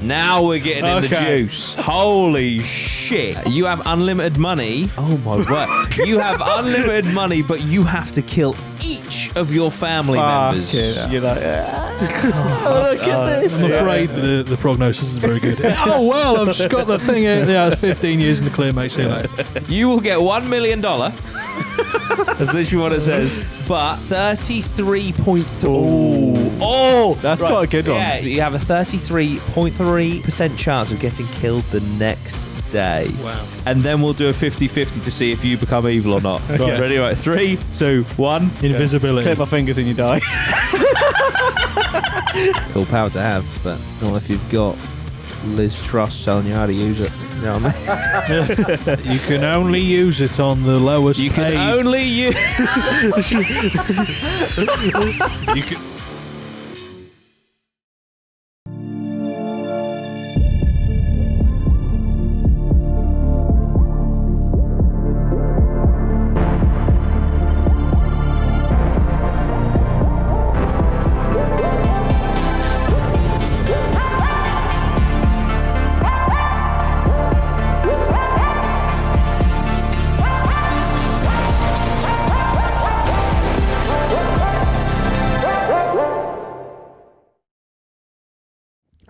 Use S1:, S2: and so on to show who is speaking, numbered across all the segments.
S1: Now we're getting in the juice. Holy shit. You have unlimited money. Oh my word. You have unlimited money, but you have to kill each of your family members.
S2: You're like, look at this.
S3: I'm afraid the prognosis is very good. Oh, well, I've just got the thing here. Yeah, it's 15 years in the clear, mate. See you later.
S1: You will get $1 million. That's literally what it says. But 33.3. Oh,
S2: that's quite a good one.
S1: Yeah, you have a 33.3% chance of getting killed the next day.
S3: Wow.
S1: And then we'll do a 50-50 to see if you become evil or not.
S3: Okay.
S1: Ready? Right. 3, 2, 1.
S3: Invisibility.
S2: Clip my fingers and you die.
S1: Cool power to have, but not if you've got Liz Truss telling you how to use it. You know what I mean?
S3: You can only use it on the lowest
S1: You can
S3: paid.
S1: only use...
S3: You can...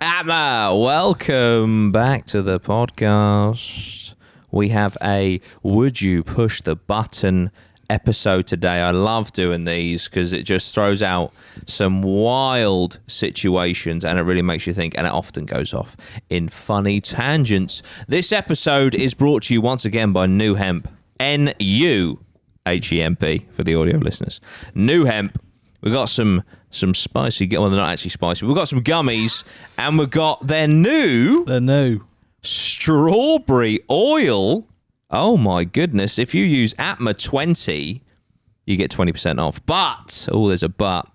S1: APMA, welcome back to the podcast. We have a Would You Push the Button episode today. I love doing these because it just throws out some wild situations and it really makes you think, and it often goes off in funny tangents. This episode is brought to you once again by NuHemp, N-U-H-E-M-P for the audio listeners. NuHemp. We've got some spicy, well, they're not actually spicy. We've got some gummies, and we've got their new strawberry oil. Oh my goodness. If you use APMA 20, you get 20% off. But, there's a but.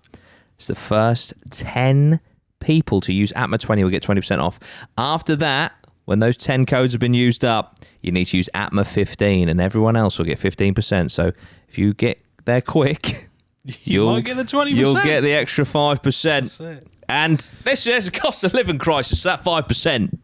S1: It's the first 10 people to use APMA 20 will get 20% off. After that, when those 10 codes have been used up, you need to use APMA 15, and everyone else will get 15%. So if you get there quick...
S3: You might get the 20%.
S1: You'll get the extra 5%.
S3: That's it.
S1: And there's a cost of living crisis, so that 5%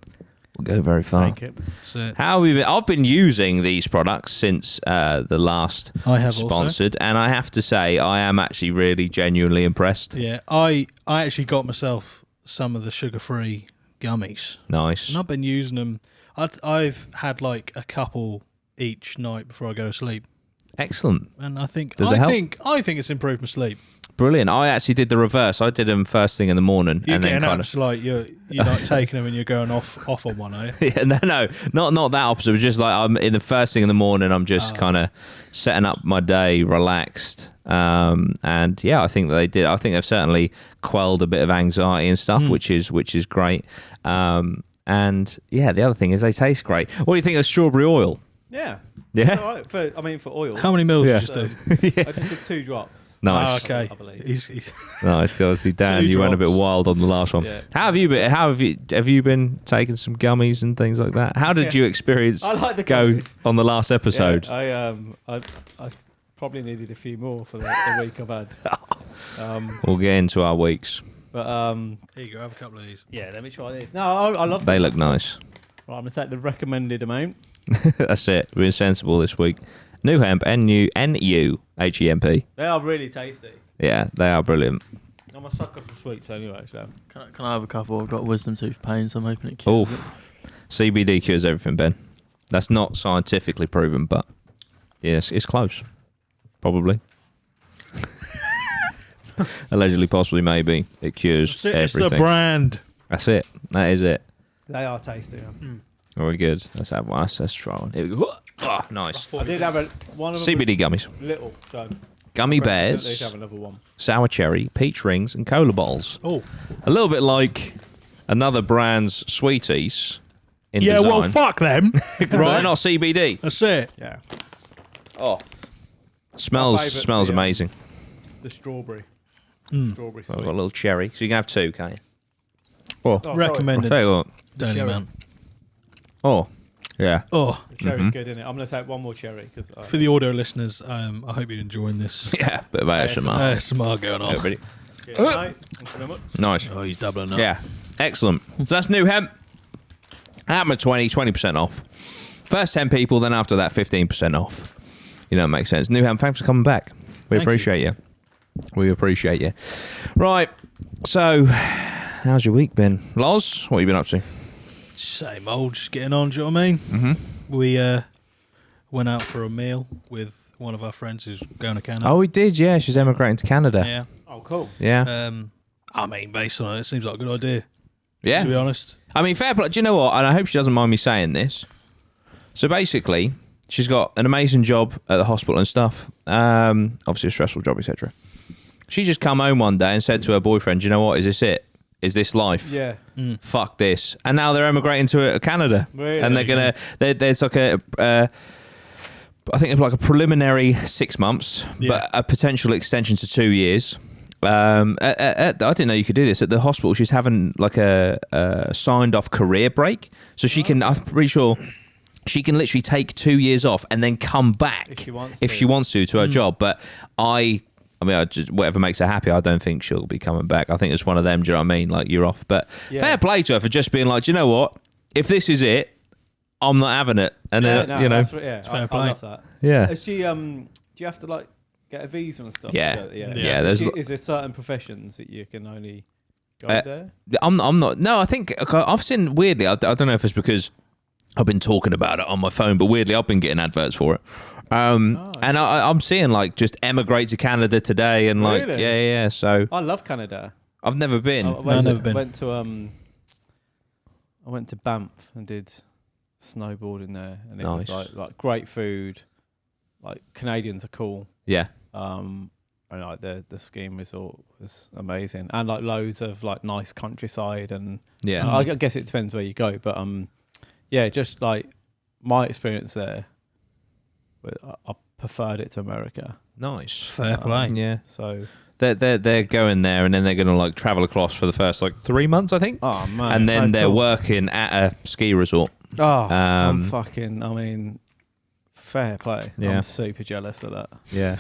S1: will go very far.
S2: Take it.
S3: That's it.
S1: How have you been? I've been using these products since the last
S3: I have
S1: sponsored, and I have to say I am actually really genuinely impressed.
S3: Yeah, I actually got myself some of the sugar-free gummies.
S1: Nice.
S3: And I've been using them. I've had like a couple each night before I go to sleep.
S1: Excellent.
S3: And I think
S1: Does it help?
S3: I think it's improved my sleep.
S1: Brilliant. I actually did the reverse. I did them first thing in the morning.
S3: You're
S1: and then
S3: getting
S1: kind
S3: apps like you're like taking them and you're going off on one, are you?
S1: Yeah, no, not that opposite. It was just like I'm in the first thing in the morning. I'm just kind of setting up my day, relaxed, and yeah, I think that they did. I think they've certainly quelled a bit of anxiety and stuff, which is great. And yeah, the other thing is they taste great. What do you think of strawberry oil?
S2: Yeah.
S1: Yeah.
S2: All right. For oil.
S3: How many mils did you
S2: So,
S3: do?
S2: I just did 2 drops.
S1: Nice.
S3: Okay.
S2: I believe.
S3: He's
S1: Nice. Obviously, Dan,
S3: 2
S1: you went a bit
S3: drops.
S1: wild on the last one.
S2: Yeah.
S1: How have you been? Have you been taking some gummies and things like that? How did you experience
S2: I like the
S1: go
S2: gummies.
S1: on the last episode?
S2: Yeah, I probably needed a few more for the week I've had.
S1: We'll get into our weeks.
S2: But
S3: Here you go, have a couple of these.
S2: yeah, let me try this. No, I love
S1: They
S2: them.
S1: look nice.
S2: Right, I'm gonna take the recommended amount.
S1: That's it. We're sensible this week. NuHemp, N-U-H-E-M-P.
S2: They are really tasty.
S1: Yeah, they are brilliant.
S2: I'm a sucker for sweets anyway, so.
S4: Can I have a couple? I've got wisdom tooth pain, so I'm hoping it cures it.
S1: CBD cures everything, Ben. That's not scientifically proven, but yes, it's close. Probably. Allegedly, possibly, maybe. It cures
S3: It's
S1: everything.
S3: the brand.
S1: That's it. That is it.
S2: They are tasty. Yeah.
S1: Very good. Let's have one. Let's try one. Here we go. Oh, nice.
S2: I did have one of them.
S1: CBD gummies.
S2: was little, so.
S1: Gummy
S2: Let's
S1: bears,
S2: have another one.
S1: sour cherry, peach rings, and cola balls.
S3: Oh.
S1: A little bit like another brand's sweeties in
S3: Yeah,
S1: design.
S3: well, fuck them.
S1: But they're not CBD.
S3: That's it.
S2: Yeah.
S1: Oh,
S2: My
S1: smells
S2: favourite's the,
S1: amazing.
S2: The strawberry. Strawberry
S1: Well,
S2: sweet.
S1: I've got a little cherry, so you can have 2, can't you? Oh,
S2: Oh,
S3: Recommended.
S1: tell you what.
S3: Don't
S2: Cherry.
S3: man.
S1: Oh, yeah.
S3: Oh,
S2: The cherry's good, isn't it? I'm going to take one more cherry. Cause
S3: for the audio listeners, I hope you're enjoying this.
S1: Yeah, bit of ASMR.
S3: ASMR going on.
S1: Everybody.
S2: Cheers, mate. Thank you very much.
S1: Nice.
S3: Oh, he's doubling up.
S1: Yeah, excellent. So that's NuHemp. APMA 20% off. First 10 people, then after that 15% off. You know, it makes sense. NuHemp, thanks for coming back. We appreciate you. We appreciate you. Right, so how's your week been? Loz, what have you been up to?
S3: Same old, just getting on, do you know what I mean?
S1: Mm-hmm.
S3: We went out for a meal with one of our friends who's going to Canada.
S1: Oh, we did, yeah. She's emigrating to Canada.
S3: Yeah.
S2: Oh, cool.
S1: Yeah.
S3: I mean, based on it seems like a good idea,
S1: Yeah.
S3: to be honest.
S1: I mean, fair play. Do you know what? And I hope she doesn't mind me saying this. So basically, she's got an amazing job at the hospital and stuff. Obviously a stressful job, etc. She just come home one day and said to her boyfriend, "Do you know what? Is this it? Is this life?
S2: Yeah.
S1: Fuck this." And now they're emigrating to Canada.
S2: Really?
S1: And they're going to... There's like a... I think it's like a preliminary 6 months, but a potential extension to 2 years. I didn't know you could do this at the hospital. She's having like a signed off career break, so she can. I'm pretty sure she can literally take 2 years off and then come back if she wants to her job. But I mean, whatever makes her happy. I don't think she'll be coming back. I think it's one of them. Do you know what I mean? Like, you're off. But fair play to her for just being like, do you know what? If this is it, I'm not having it. And then you know,
S2: I love that.
S1: yeah.
S2: Is she? Do you have to like get a visa and stuff?
S1: Yeah.
S2: Yeah.
S1: There's
S2: Is there certain professions that you can only go there?
S1: I'm not. No, I think I've seen weirdly. I don't know if it's because I've been talking about it on my phone, but weirdly I've been getting adverts for it. And I'm seeing like just emigrate to Canada today, and like
S2: Really?
S1: yeah. So
S2: I love Canada.
S1: I've never been.
S3: I've never been.
S2: I went to Banff and did snowboarding there, and it
S1: Nice.
S2: was like great food. Like, Canadians are cool.
S1: Yeah.
S2: And like the skiing resort was amazing, and like loads of like nice countryside, and
S1: Yeah.
S2: I guess it depends where you go, but yeah, just like my experience there, I preferred it to America.
S1: Nice.
S3: Fair play.
S1: Yeah.
S2: So
S1: They're going there, and then they're going to like travel across for the first like 3 months, I think.
S2: oh man,
S1: And then they're
S2: cool.
S1: working at a ski resort.
S2: Oh, I'm
S1: Um,
S2: I mean, fair play.
S1: Yeah.
S2: I'm super jealous of that.
S1: Yeah.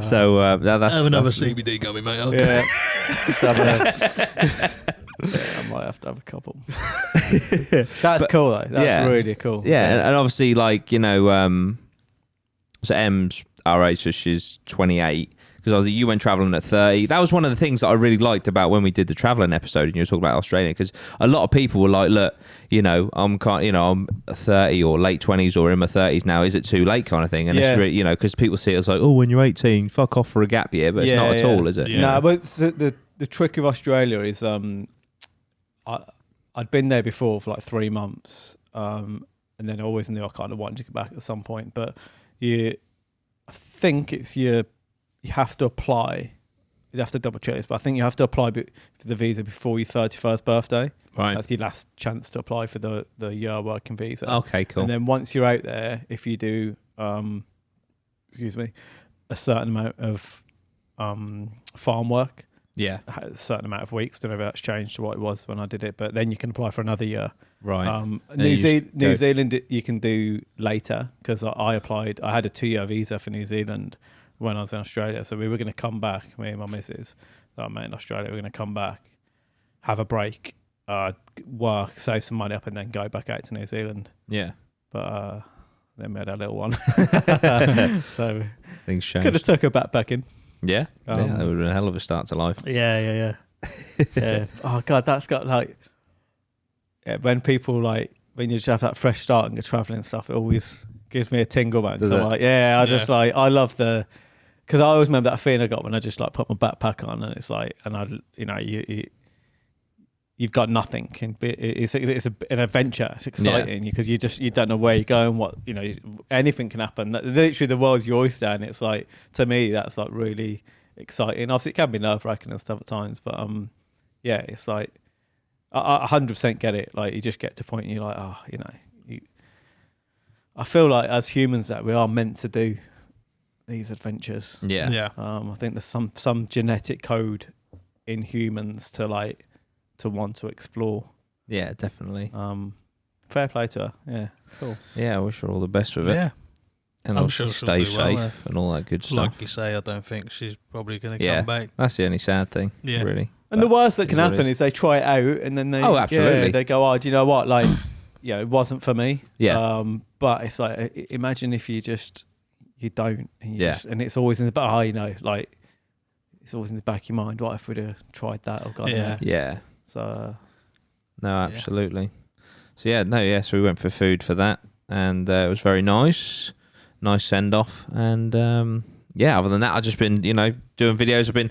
S1: So that's
S3: Have another
S1: that's-
S3: CBD gummy, mate.
S2: Yeah. I might have to have a couple. That's cool though. That's really cool.
S1: Yeah, and obviously, like, you know, so Em's our age, so she's 28. Because obviously you went travelling at 30. That was one of the things that I really liked about when we did the travelling episode, and you were talking about Australia. Because a lot of people were like, "Look, you know, I'm 30 or late 20s or in my 30s now. Is it too late?" kind of thing. And it's really, you know, because people see it as like, "Oh, when you're 18, fuck off for a gap year," but it's not at all, is it?
S3: Yeah.
S2: No, but the trick of Australia is I'd been there before for like 3 months, and then I always knew I kind of wanted to get back at some point. But I think it's you have to apply. You have to double check this, but I think you have to apply for the visa before your 31st birthday.
S1: Right.
S2: That's your last chance to apply for the year working visa.
S1: Okay, cool.
S2: And then once you're out there, if you do, a certain amount of farm work,
S1: Yeah.
S2: a certain amount of weeks. Don't know if that's changed to what it was when I did it, but then you can apply for another year.
S1: Right.
S2: New Zealand you can do later, because I applied. I had a 2-year visa for New Zealand when I was in Australia, so we were going to come back. Me and my missus that I met in Australia, we were going to come back, have a break, work, save some money up, and then go back out to New Zealand.
S1: Yeah.
S2: But then we had our little one, so
S1: Things changed.
S2: could have took her backpacking.
S1: Yeah. Yeah, that would have been a hell of a start to life.
S2: Yeah. Oh god, that's got like when people like when you just have that fresh start and you're traveling and stuff, it always gives me a tingle, man.
S1: Does
S2: So I'm
S1: it?
S2: like, just like I love because I always remember that feeling I got when I just like put my backpack on, and it's like, and I, you know, you've got nothing, and it's an adventure. It's exciting because you don't know where you're going, what, you know, anything can happen. Literally, the world's your oyster, and it's like, to me, that's like really exciting. Obviously, it can be nerve-wracking and stuff at times, but yeah, it's like I 100% get it. Like, you just get to a point and you're like, oh, you know, I feel like as humans that we are meant to do these adventures.
S1: Yeah.
S2: I think there's some genetic code in humans to want to explore.
S1: Yeah, definitely.
S2: Fair play to her. Yeah, cool.
S1: Yeah, I wish her all the best with it.
S3: Yeah.
S1: And
S3: I'm
S1: obviously
S3: sure she'll
S1: stay
S3: do well
S1: safe
S3: there.
S1: and all that good stuff.
S3: Like you say, I don't think she's probably going to come back.
S1: That's the only sad thing,
S3: Yeah.
S1: really.
S2: And the worst that can
S1: what it
S2: happen
S1: is.
S2: is they try it out and then they,
S1: Oh, absolutely.
S2: they go, oh, do you know what? Like, it wasn't for me.
S1: Yeah.
S2: But it's like, imagine if you don't, and
S1: Yeah.
S2: and it's always in the back, like, it's always in the back of your mind. What if we'd have tried that or gone there?
S1: Yeah.
S2: So,
S1: No, absolutely. So we went for food for that, and it was very nice send off, and other than that, I've just been doing videos. I've been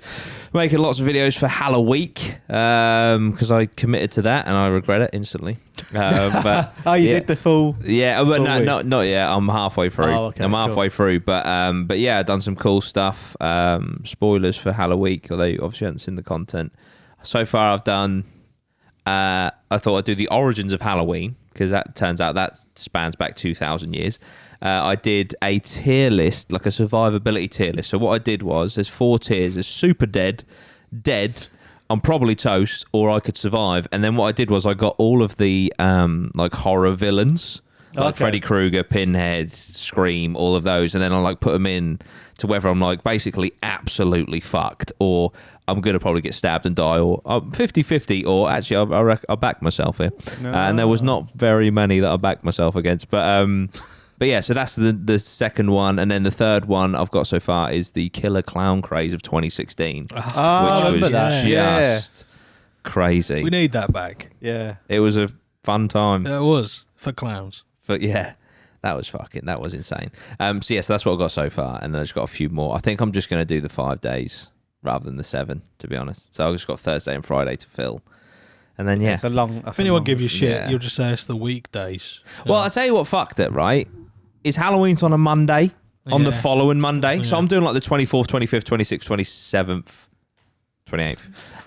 S1: making lots of videos for Halloween because I committed to that and I regret it instantly. But
S2: you did the full.
S1: Yeah, but
S2: full week?
S1: not yet. I'm halfway through.
S2: Oh, okay,
S1: I'm halfway through, but yeah, I've done some cool stuff. Spoilers for Halloween, although you obviously haven't seen the content so far. I've done. I thought I'd do the origins of Halloween because that turns out that spans back 2,000 years. I did a tier list, like a survivability tier list. So what I did was there's 4 tiers. There's super dead, I'm probably toast, or I could survive. And then what I did was I got all of the like horror villains, like Freddy Krueger, Pinhead, Scream, all of those. And then I like put them in to whether I'm like basically absolutely fucked or I'm going to probably get stabbed and die, or 50-50, or actually I'll back myself here.
S2: No.
S1: And there was not very many that I backed myself against. But yeah, so that's the second one. And then the third one I've got so far is the Killer Clown Craze of 2016,
S2: Oh, I
S1: which was
S2: remember that.
S1: just crazy.
S3: We need that back.
S2: Yeah.
S1: It was a fun time.
S3: It was for clowns.
S1: But yeah, that was insane. So that's what I've got so far. And then I've just got a few more. I think I'm just going to do the 5 days rather than the 7, to be honest. So I've just got Thursday and Friday to fill. And then, yeah.
S2: It's a long.
S3: If anyone gives you shit,
S1: yeah.
S3: you'll just say it's the weekdays.
S1: Well, I'll tell you what fucked it, right? Is Halloween's on a Monday, on the following Monday. So I'm doing like the 24th, 25th, 26th, 27th,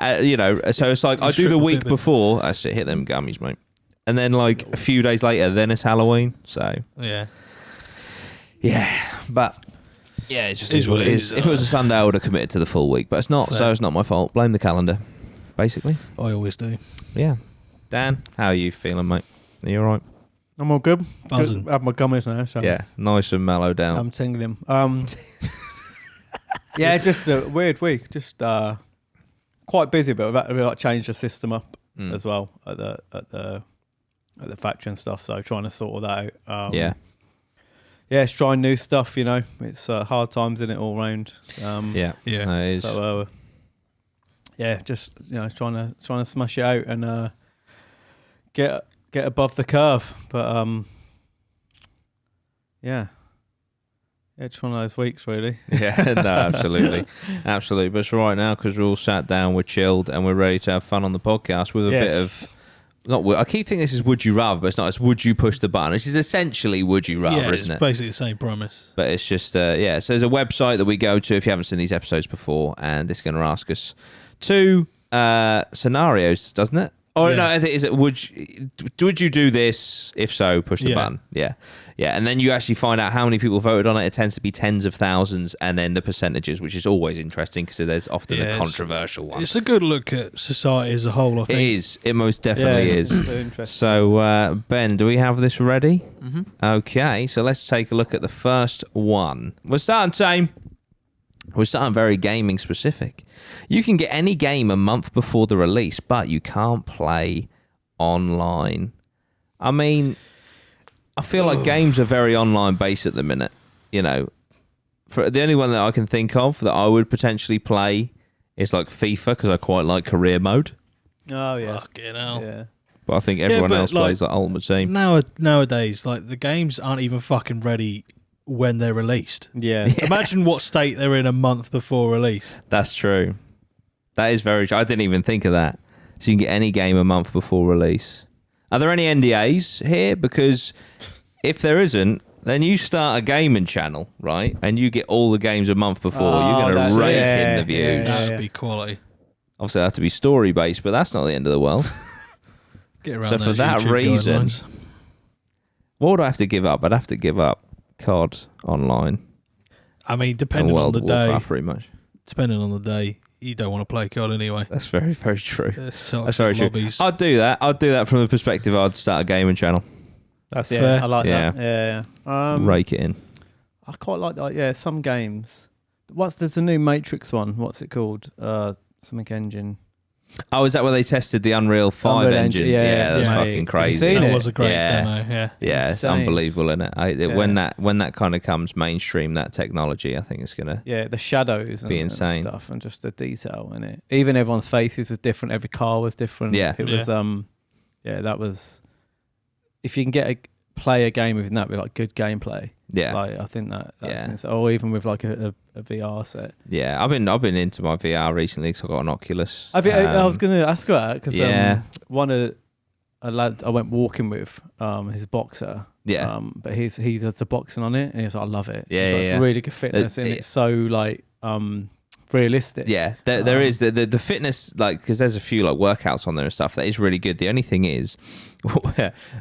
S1: 28th. So it's like I do the week before. That's it, hit them gummies, mate. And then like a few days later, then it's Halloween. So
S3: yeah.
S1: But yeah, it just is what it is. If it was a Sunday, I would have committed to the full week, but it's not. So it's not my fault. Blame the calendar, basically.
S3: I always do.
S1: Yeah. Dan, how are you feeling, mate? Are you all right?
S2: I'm all good.
S3: Buzzing.
S2: I have my gummies now. So.
S1: Yeah, nice and mellow down.
S2: I'm tingling. Yeah, just a weird week. Just quite busy, but we've changed the system up as well at the factory and stuff. So trying to sort all that out. Yeah, it's trying new stuff. It's hard times in it all round.
S1: Yeah, no, it is.
S2: So just trying to smash it out and get above the curve. But it's one of those weeks, really.
S1: Yeah, no, absolutely. But it's right now because we're all sat down, we're chilled, and we're ready to have fun on the podcast with a bit of. I keep thinking this is would you rather, but it's not. It's would you push the button, which is essentially would you rather, isn't it?
S3: It's basically the same premise.
S1: But it's just So there's a website that we go to if you haven't seen these episodes before, and it's going to ask us 2 scenarios, doesn't it? Or no, is it would you do this? If so, push the button. Yeah. And then you actually find out how many people voted on it. It tends to be tens of thousands, and then the percentages, which is always interesting because there's often a controversial one.
S3: It's a good look at society as a whole, I think.
S1: It is. It most definitely is.
S2: Interesting.
S1: So, Ben, do we have this ready?
S4: Mm-hmm.
S1: Okay, so let's take a look at the first one. We're starting very gaming specific. You can get any game a month before the release, but you can't play online. I mean, I feel like games are very online based at the minute. For the only one that I can think of that I would potentially play is like FIFA because I quite like career mode.
S2: Oh yeah.
S3: Fucking hell.
S2: Yeah.
S1: But I think everyone else plays like Ultimate Team.
S3: Nowadays, like the games aren't even fucking ready when they're released.
S2: Yeah.
S3: Imagine what state they're in a month before release.
S1: That's true. That is very true. I didn't even think of that. So you can get any game a month before release. Are there any NDAs here? Because if there isn't, then you start a gaming channel, right? And you get all the games a month before. You're going to rake in the views.
S3: That would be quality.
S1: Obviously, they have to be story-based, but that's not the end of the world.
S3: Get around
S1: So for
S3: those
S1: that
S3: YouTube
S1: reason,
S3: guidelines.
S1: what would I have to give up? I'd have to give up COD Online.
S3: I mean,
S1: And
S3: depending on
S1: World
S3: the
S1: of
S3: day,
S1: Warcraft, pretty much.
S3: you don't want to play COD anyway.
S1: That's very, very true.
S3: That's
S1: very true. I'd do that. I'd do that from the perspective I'd start a gaming channel.
S2: That's
S3: fair.
S2: I like that. Yeah.
S1: Rake it in.
S2: I quite like that. Yeah, some games. There's a new Matrix one. What's it called? Something Engine.
S1: Oh, is that where they tested the Unreal 5
S2: Unreal
S1: engine?
S2: engine, yeah,
S1: that's
S2: yeah.
S1: fucking
S2: Have you
S1: crazy.
S2: seen
S3: That
S2: it?
S3: was a great
S1: Yeah.
S3: demo. Yeah.
S1: Yeah, it's
S2: Insane.
S1: unbelievable, isn't it?
S2: Yeah.
S1: When that kind of comes mainstream, that technology, I think it's gonna.
S2: Yeah, the shadows
S1: Be
S2: and
S1: insane.
S2: stuff, and just the detail in it. Even everyone's faces was different. Every car was different.
S1: Yeah.
S2: It was that was. If you can play a game with that with like good gameplay,
S1: Yeah,
S2: like I think that's
S1: Yeah.
S2: insane. Or even with like a VR set.
S1: yeah. I've been into my VR recently because I got an Oculus.
S2: I was going to ask that because
S1: Yeah.
S2: one of a lad I went walking with, he's a boxer.
S1: Yeah.
S2: But he does the boxing on it, and he's like, I love it.
S1: Yeah,
S2: it's like,
S1: yeah.
S2: It's really good fitness, and it's so like realistic.
S1: Yeah, there is the fitness, like, because there's a few like workouts on there and stuff that is really good. The only thing is,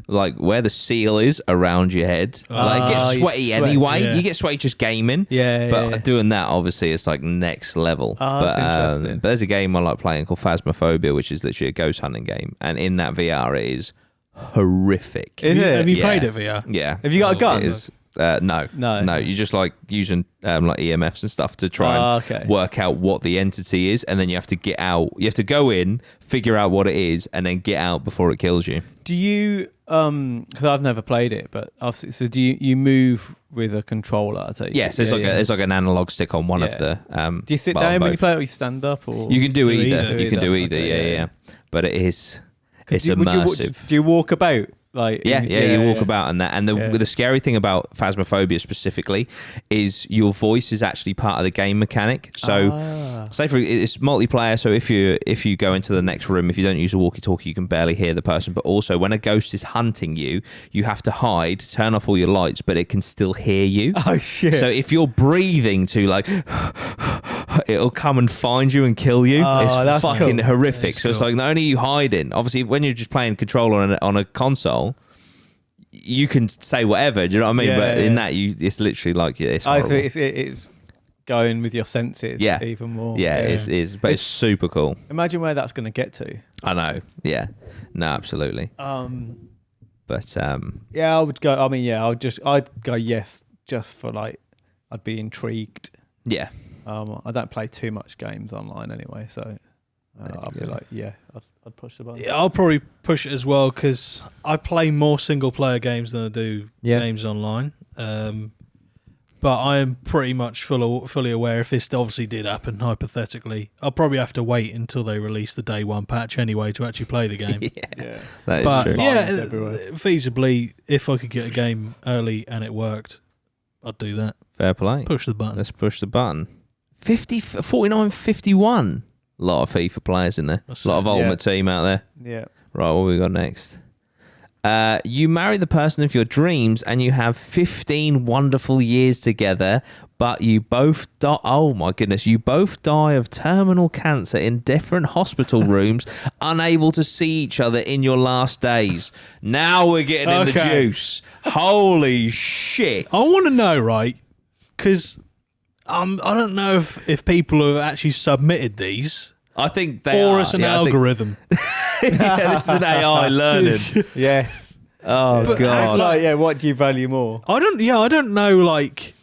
S1: like where the seal is around your head, like it gets
S2: you
S1: sweaty
S2: sweat,
S1: anyway.
S3: yeah.
S1: You get sweaty just gaming.
S2: Yeah,
S1: But
S2: yeah.
S1: doing that, obviously, it's like next level.
S2: That's interesting.
S1: But there's a game I like playing called Phasmaphobia, which is literally a ghost hunting game, and in that VR, it is horrific.
S2: Is it?
S3: Have you
S1: Yeah.
S3: played it VR?
S1: Yeah.
S2: Have you got a gun?
S1: It is. No. You just like using like EMFs and stuff to try and work out what the entity is, and then you have to get out. You have to go in, figure out what it is, and then get out before it kills you.
S2: Do you? Because I've never played it, but so do you move with a controller? I take it?
S1: Yes, there's like an analog stick on one of the.
S2: Do you sit
S1: well,
S2: down when you
S1: both.
S2: play it, or you stand up, or
S1: You can do either.
S3: either.
S1: You can do either.
S2: Okay,
S1: Yeah. But it is.
S2: 'Cause
S1: It's
S2: do
S1: immersive.
S2: you walk about like?
S1: Yeah, you walk about and that, and the scary thing about Phasmophobia specifically is your voice is actually part of the game mechanic. So, say for it's multiplayer. So if you go into the next room, if you don't use a walkie-talkie, you can barely hear the person. But also, when a ghost is hunting you, you have to hide, turn off all your lights, but it can still hear you.
S2: Oh shit!
S1: So if you're breathing too, like, it'll come and find you and kill you.
S2: Oh,
S1: It's
S2: that's
S1: fucking
S2: cool.
S1: horrific.
S3: That's
S1: So it's
S3: cool.
S1: like not only are you hiding, obviously when you're just playing controller on a console, you can say whatever. Do you know what I mean?
S2: Yeah,
S1: but
S2: yeah.
S1: in that, it's literally like it's horrible.
S2: so it's going with your senses.
S1: Yeah.
S2: even more.
S1: Yeah, it is, but it's super cool.
S2: Imagine where that's going to get to.
S1: I know. Yeah. No, absolutely. But
S2: Yeah, I would go. I mean, yeah, I'd go yes, just for like, I'd be intrigued.
S1: yeah.
S2: I don't play too much games online anyway, so I'd be like, yeah, I'd push the button.
S3: Yeah, I'll probably push it as well because I play more single player games than I do games online. But I am pretty much fully aware if this obviously did happen, hypothetically, I'll probably have to wait until they release the day one patch anyway to actually play the game.
S2: Yeah.
S1: That is
S3: But
S1: true.
S3: yeah,
S2: Lines everywhere.
S3: feasibly, if I could get a game early and it worked, I'd do that.
S1: Fair play.
S3: Push the button.
S1: Let's push the button. 49, 51. A lot of FIFA players in there.
S3: That's
S1: A lot of
S3: it.
S1: Ultimate Team out there.
S2: Yeah.
S1: Right, what we got next? You marry the person of your dreams and you have 15 wonderful years together, but you both die. Oh my goodness, you both die of terminal cancer in different hospital rooms, unable to see each other in your last days. Now we're getting in the
S3: Okay.
S1: juice. Holy shit.
S3: I want to know, right? Because I don't know if people have actually submitted these
S1: I think they
S3: or
S1: are.
S3: it's an
S1: Yeah, I think-
S3: algorithm.
S1: yeah, this is an AI learning.
S2: Yes.
S1: Oh,
S2: It's
S1: God.
S2: like, yeah, what do you value more?
S3: I don't know, like,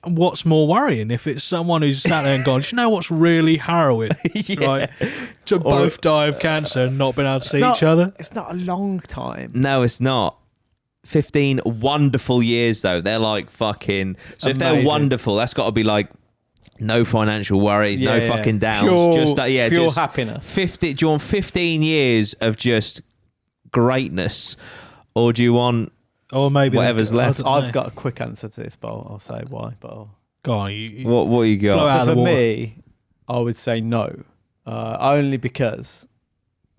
S3: what's more worrying if it's someone who's sat there and gone, "Do you know what's really harrowing?
S1: Yeah.
S3: Right, to both die of cancer and not being able to see each other."
S2: It's not a long time.
S1: No, it's not. 15 wonderful years, though. They're like fucking... So if they're
S2: Amazing.
S1: wonderful, that's got to be like no financial worry, no
S2: Yeah, yeah.
S1: fucking downs.
S2: Pure, pure
S1: just
S2: happiness.
S1: 50. Do you want 15 years of just greatness? Or do you want...
S3: Or maybe
S1: Whatever's left.
S2: I've got a quick answer to this, but I'll say why. But
S3: Go on, you
S1: What you
S3: Blow
S1: got?
S3: out
S2: so
S3: of the
S2: for
S3: water.
S2: me, I would say no, only because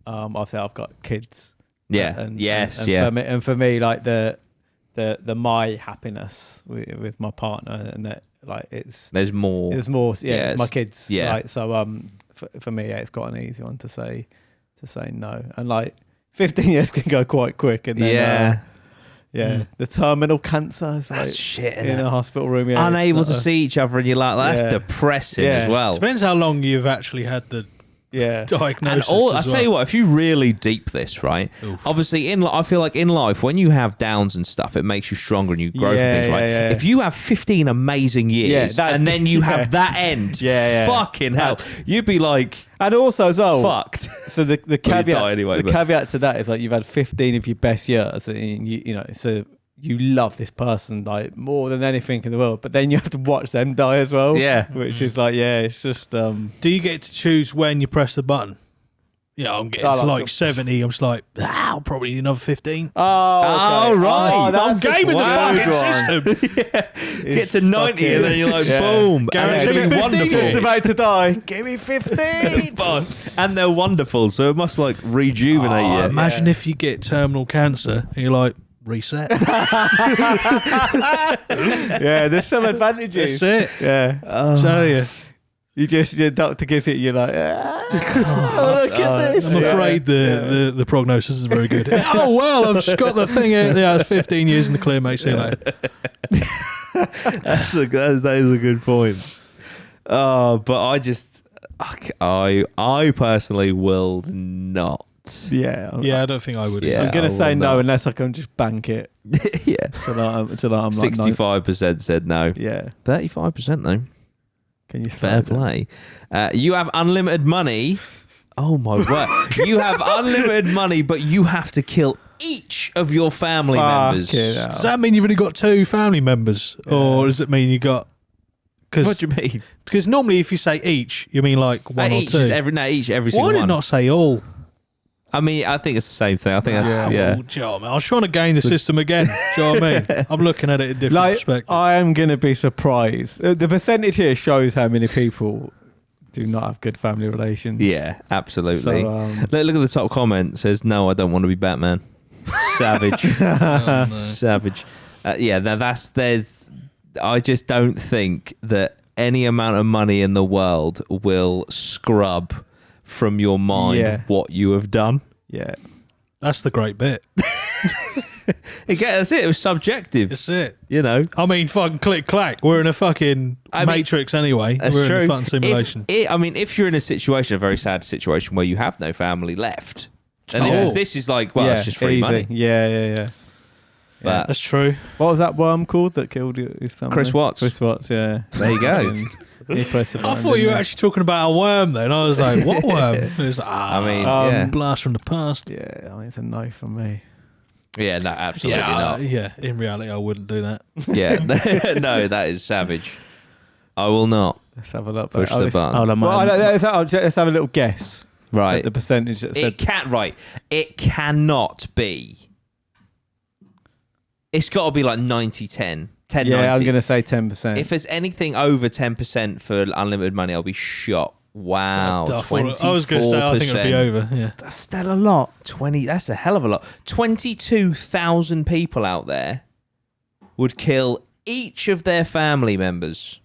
S2: obviously I've got kids.
S1: Yeah.
S2: And for me, like the my happiness with my partner, and that like
S1: There's more.
S2: it's more
S1: Yeah,
S2: it's my kids.
S1: yeah.
S2: Like, so for me, yeah, it's quite an easy one to say no, and like 15 years can go quite quick, and then the terminal cancer is
S1: That's
S2: like
S1: shit.
S2: in
S1: innit?
S2: a hospital room, yeah,
S1: Unable
S2: it's
S1: to
S2: not
S1: see each other, and you're like, that's
S2: Yeah.
S1: depressing
S2: Yeah.
S1: as well.
S3: Depends how long you've actually had the
S2: Yeah.
S3: diagnosis.
S1: And I
S3: as
S1: tell you
S3: well.
S1: what, if you really deep this, right?
S3: Oof.
S1: Obviously, I feel like in life, when you have downs and stuff, it makes you stronger and you grow from things, right?
S2: Yeah.
S1: If you have 15 amazing years
S2: that's-
S1: and then you have that end, fucking hell, you'd be like,
S2: And also as well,
S1: fucked.
S2: so the
S1: Well, you
S2: caveat
S1: die anyway, but-
S2: caveat to that is like you've had 15 of your best years, and you know, so you love this person like more than anything in the world, but then you have to watch them die as well.
S1: Yeah.
S2: Which is like, it's just
S3: Do you get to choose when you press the button? I'm getting
S2: I
S3: to
S2: like
S3: like 70. I'm just like, I'll probably need another 15.
S1: Oh, right.
S3: I'm gaming the
S2: one.
S3: fucking system.
S1: Get to 90 and then you're like, boom.
S3: Guaranteed
S1: And they're
S3: 15
S1: wonderful.
S2: Just about to die. Give me 15.
S1: And they're wonderful, so it must like rejuvenate you.
S3: Imagine if you get terminal cancer and you're like, reset.
S2: Yeah, there's some advantages.
S3: That's it.
S2: Yeah.
S3: Tell you.
S2: Your doctor gives it, you're like, look at this.
S3: I'm afraid the prognosis is very good. Oh, well, I've just got the thing. Yeah, it's 15 years in the clear, mate. See you later.
S1: That is a good point. But I personally will not.
S2: Yeah.
S3: Yeah, I don't think I would.
S1: Yeah.
S2: I'm going
S1: I
S2: to say
S1: will
S2: no
S1: not.
S2: unless I can just bank it.
S1: Yeah.
S2: Until I'm like
S1: 65% said no.
S2: Yeah.
S1: 35% though.
S2: Can you
S1: Fair play. You have unlimited money. Oh my word. You have unlimited money, but you have to kill each of your family members.
S3: Does that mean you've only got 2 family members? Or does it mean you got...
S1: What do you mean?
S3: Because normally if you say each, you mean like one or
S1: Each
S3: 2.
S1: is every single
S3: Why
S1: one.
S3: did it not say all?
S1: I mean, I think it's the same thing. I think that's, yeah.
S3: Well, do you know what I mean? I was trying to game the system again. Do you know what I mean? I'm looking at it in different
S2: Like,
S3: perspective.
S2: I am going to be surprised. The percentage here shows how many people do not have good family relations.
S1: Yeah, absolutely.
S2: So,
S1: Look at the top comment. It says, no, I don't want to be Batman. Savage.
S3: Oh, no.
S1: Savage. Yeah, now I just don't think that any amount of money in the world will scrub from your mind what you have done.
S2: Yeah.
S3: That's the great bit.
S1: Again, that's it. It was subjective.
S3: That's it.
S1: You know.
S3: I mean, fucking click clack. We're in a fucking Matrix anyway.
S1: That's
S3: We're
S1: true.
S3: in a fucking simulation.
S1: If you're in a very sad situation where you have no family left, then this is like, well, it's just free
S2: easy.
S1: money.
S2: Yeah.
S1: But
S3: That's true.
S2: What was that worm called that killed his family?
S1: Chris Watts.
S2: Chris Watts, yeah.
S1: there you go.
S2: He pressed the
S3: I
S2: button,
S3: thought you were
S2: didn't
S3: actually talking about a worm then. I was like, what worm? It was like,
S1: I mean,
S3: blast from the past.
S2: he? Yeah, I mean, it's a no from me.
S1: yeah, no, absolutely
S3: Yeah,
S1: not.
S3: yeah, in reality, I wouldn't do that.
S1: Yeah, no, that is savage. I will not.
S2: Let's have a look.
S1: Push the button.
S2: Hold on, let's have a little guess.
S1: Right.
S2: At the percentage that said.
S1: It cannot be. It's got to be like 90-10. 10
S2: Yeah,
S1: 90.
S2: I'm going to say 10%.
S1: If there's anything over 10% for unlimited money, I'll be shot. Wow.
S3: I was going to say, I think it'd be over. Yeah.
S2: That's still a lot.
S1: 20. That's a hell of a lot. 22,000 people out there would kill each of their family members.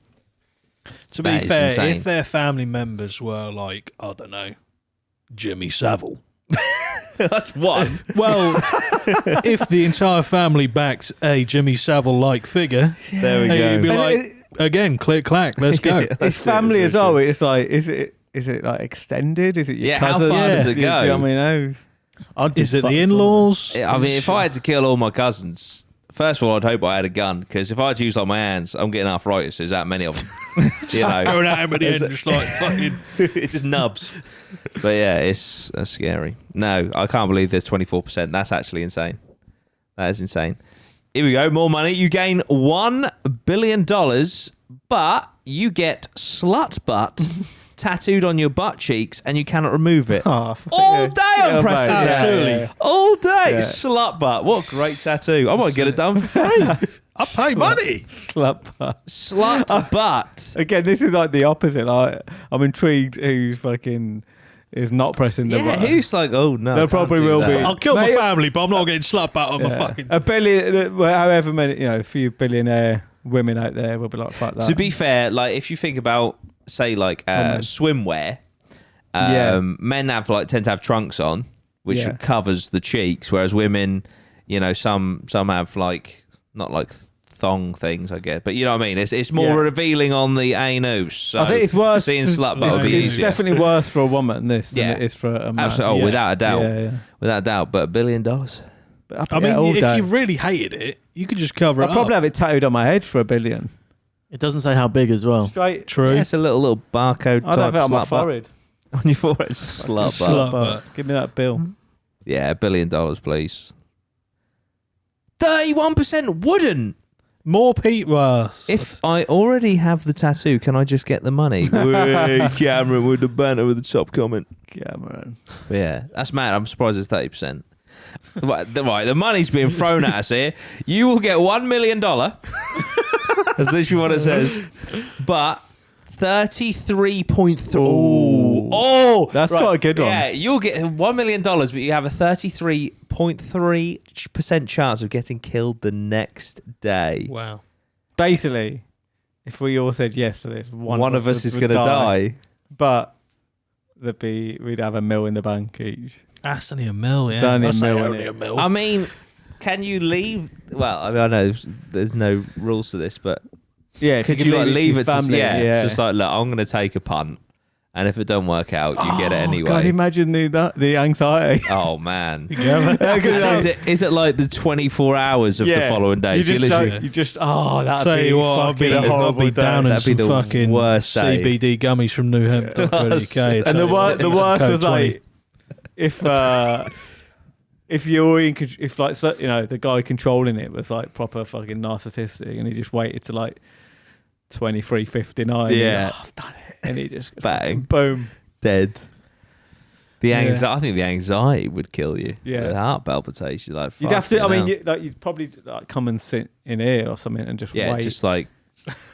S3: To be
S1: That is
S3: fair,
S1: insane.
S3: if their family members were like, I don't know, Jimmy Savile.
S1: That's one.
S3: Well, if the entire family backed a Jimmy Savile-like figure,
S1: There we
S3: you'd be
S1: go.
S3: like, again, click clack, let's go.
S2: It's family as well. It's like, is it like extended? Is it your
S1: Yeah, how
S2: cousin?
S1: far does it
S2: Do you know
S1: go?
S2: what I mean? I'd be
S3: Is it
S2: fucked
S3: the
S2: on
S3: in-laws?
S1: I mean, if I had to kill all my cousins, first of all, I'd hope I had a gun, because if I had to use like my hands, I'm getting arthritis. There's that many of them. You know,
S3: Going at him at the end, just like fucking...
S1: it's just nubs. But yeah, that's scary. No, I can't believe there's 24%. That's actually insane. That is insane. Here we go. More money. You gain $1 billion, but you get slut butt tattooed on your butt cheeks and you cannot remove it.
S2: Oh, fuck
S1: All
S2: yeah.
S1: day I'm pressing
S2: mate.
S1: it.
S3: Absolutely.
S2: Yeah.
S1: All day.
S2: Yeah.
S1: Slut butt. What a great tattoo. I might get it done for free.
S3: I pay money.
S2: Slut butt.
S1: Slut butt.
S2: Again, this is like the opposite. I'm intrigued who's fucking is not pressing the
S1: Yeah,
S2: button.
S1: who's like, oh no.
S2: There
S1: I can't
S2: probably
S1: do
S2: will
S1: that.
S2: be.
S3: I'll kill
S2: Mate,
S3: my family, but I'm not getting slut back on my fucking...
S2: a billion, however many, a few billionaire women out there will be like, fuck that.
S1: To be fair, like if you think about, say, like swimwear, men tend to have trunks on, which covers the cheeks, whereas women, some have like not like thong things, I guess. But you know what I mean? It's more
S2: Yeah.
S1: revealing on the anus. So
S2: I think it's worse.
S1: seeing slut butt would be
S2: It's
S1: easier.
S2: definitely worse for a woman than
S1: Yeah.
S2: it is for a man.
S1: Absolutely. Oh, without a doubt.
S2: Yeah.
S1: Without a doubt. But $1 billion.
S2: But
S3: I mean,
S2: all
S3: if
S2: day.
S3: you really hated it, you could just cover it
S2: I'd probably
S3: up.
S2: have it tattooed on my head for $1 billion.
S4: It doesn't say how big as well.
S2: Straight.
S3: True.
S1: Yeah, it's a little barcode
S2: I'd
S1: type
S2: have it on my
S1: slut butt.
S2: forehead.
S1: On your forehead. Slut butt.
S3: Slut
S2: But
S3: butt.
S2: give me that bill.
S1: Yeah, $1 billion, please. 31% wouldn't.
S3: More people.
S1: If I already have the tattoo, can I just get the money? Way, Cameron with the banner with the top comment.
S2: Cameron.
S1: Yeah, that's mad. I'm surprised it's 30%. Right, the money's being thrown at us here. You will get $1 million. That's literally what it says. But 33.3. Oh,
S2: That's
S1: right.
S2: quite a good one.
S1: Yeah, you'll get $1 million, but you have a 33.3% chance of getting killed the next day.
S3: Wow.
S2: Basically, if we all said yes to this,
S1: One of us is
S2: would
S1: going to die.
S2: But we'd have $1 million in the bank each.
S3: That's only $1 million.
S2: It's only
S3: I'd
S2: $1
S3: say
S2: million.
S3: only $1 million.
S1: I mean, can you leave? Well, I mean, I know there's no rules to this, but
S2: Yeah, if
S1: could
S2: could
S1: you like
S2: to
S1: leave
S2: your
S1: it to
S2: family?
S1: yeah, it's just like, look, I'm going to take a punt, and if it don't work out, you get it anyway.
S2: God, imagine the anxiety.
S1: Oh man. Is it like the 24 hours of the following day?
S2: You
S1: So
S2: just,
S1: literally-
S2: don't- you just that'd
S3: Tell
S2: be
S3: you what,
S2: fucking a
S3: I'll
S2: horrible
S3: be
S2: day.
S3: down in
S1: That'd be
S3: some
S1: the
S3: fucking
S1: worst day.
S3: CBD gummies from NuHemp.co.uk.
S2: And the worst
S3: Code
S2: was
S3: 20.
S2: like if you're in, if like so, you know the guy controlling it was like proper fucking narcissistic, and he just waited to like 23:59.
S1: Yeah.
S2: I've done it, and he just
S1: Bang.
S2: boom.
S1: Dead. The
S2: Yeah.
S1: anxiety, I think the anxiety would kill you.
S2: Yeah.
S1: The heart palpitation, like
S2: You'd have to. I
S1: fucking
S2: mean,
S1: hell.
S2: you'd probably like come and sit in here or something and just
S1: yeah,
S2: wait.
S1: just like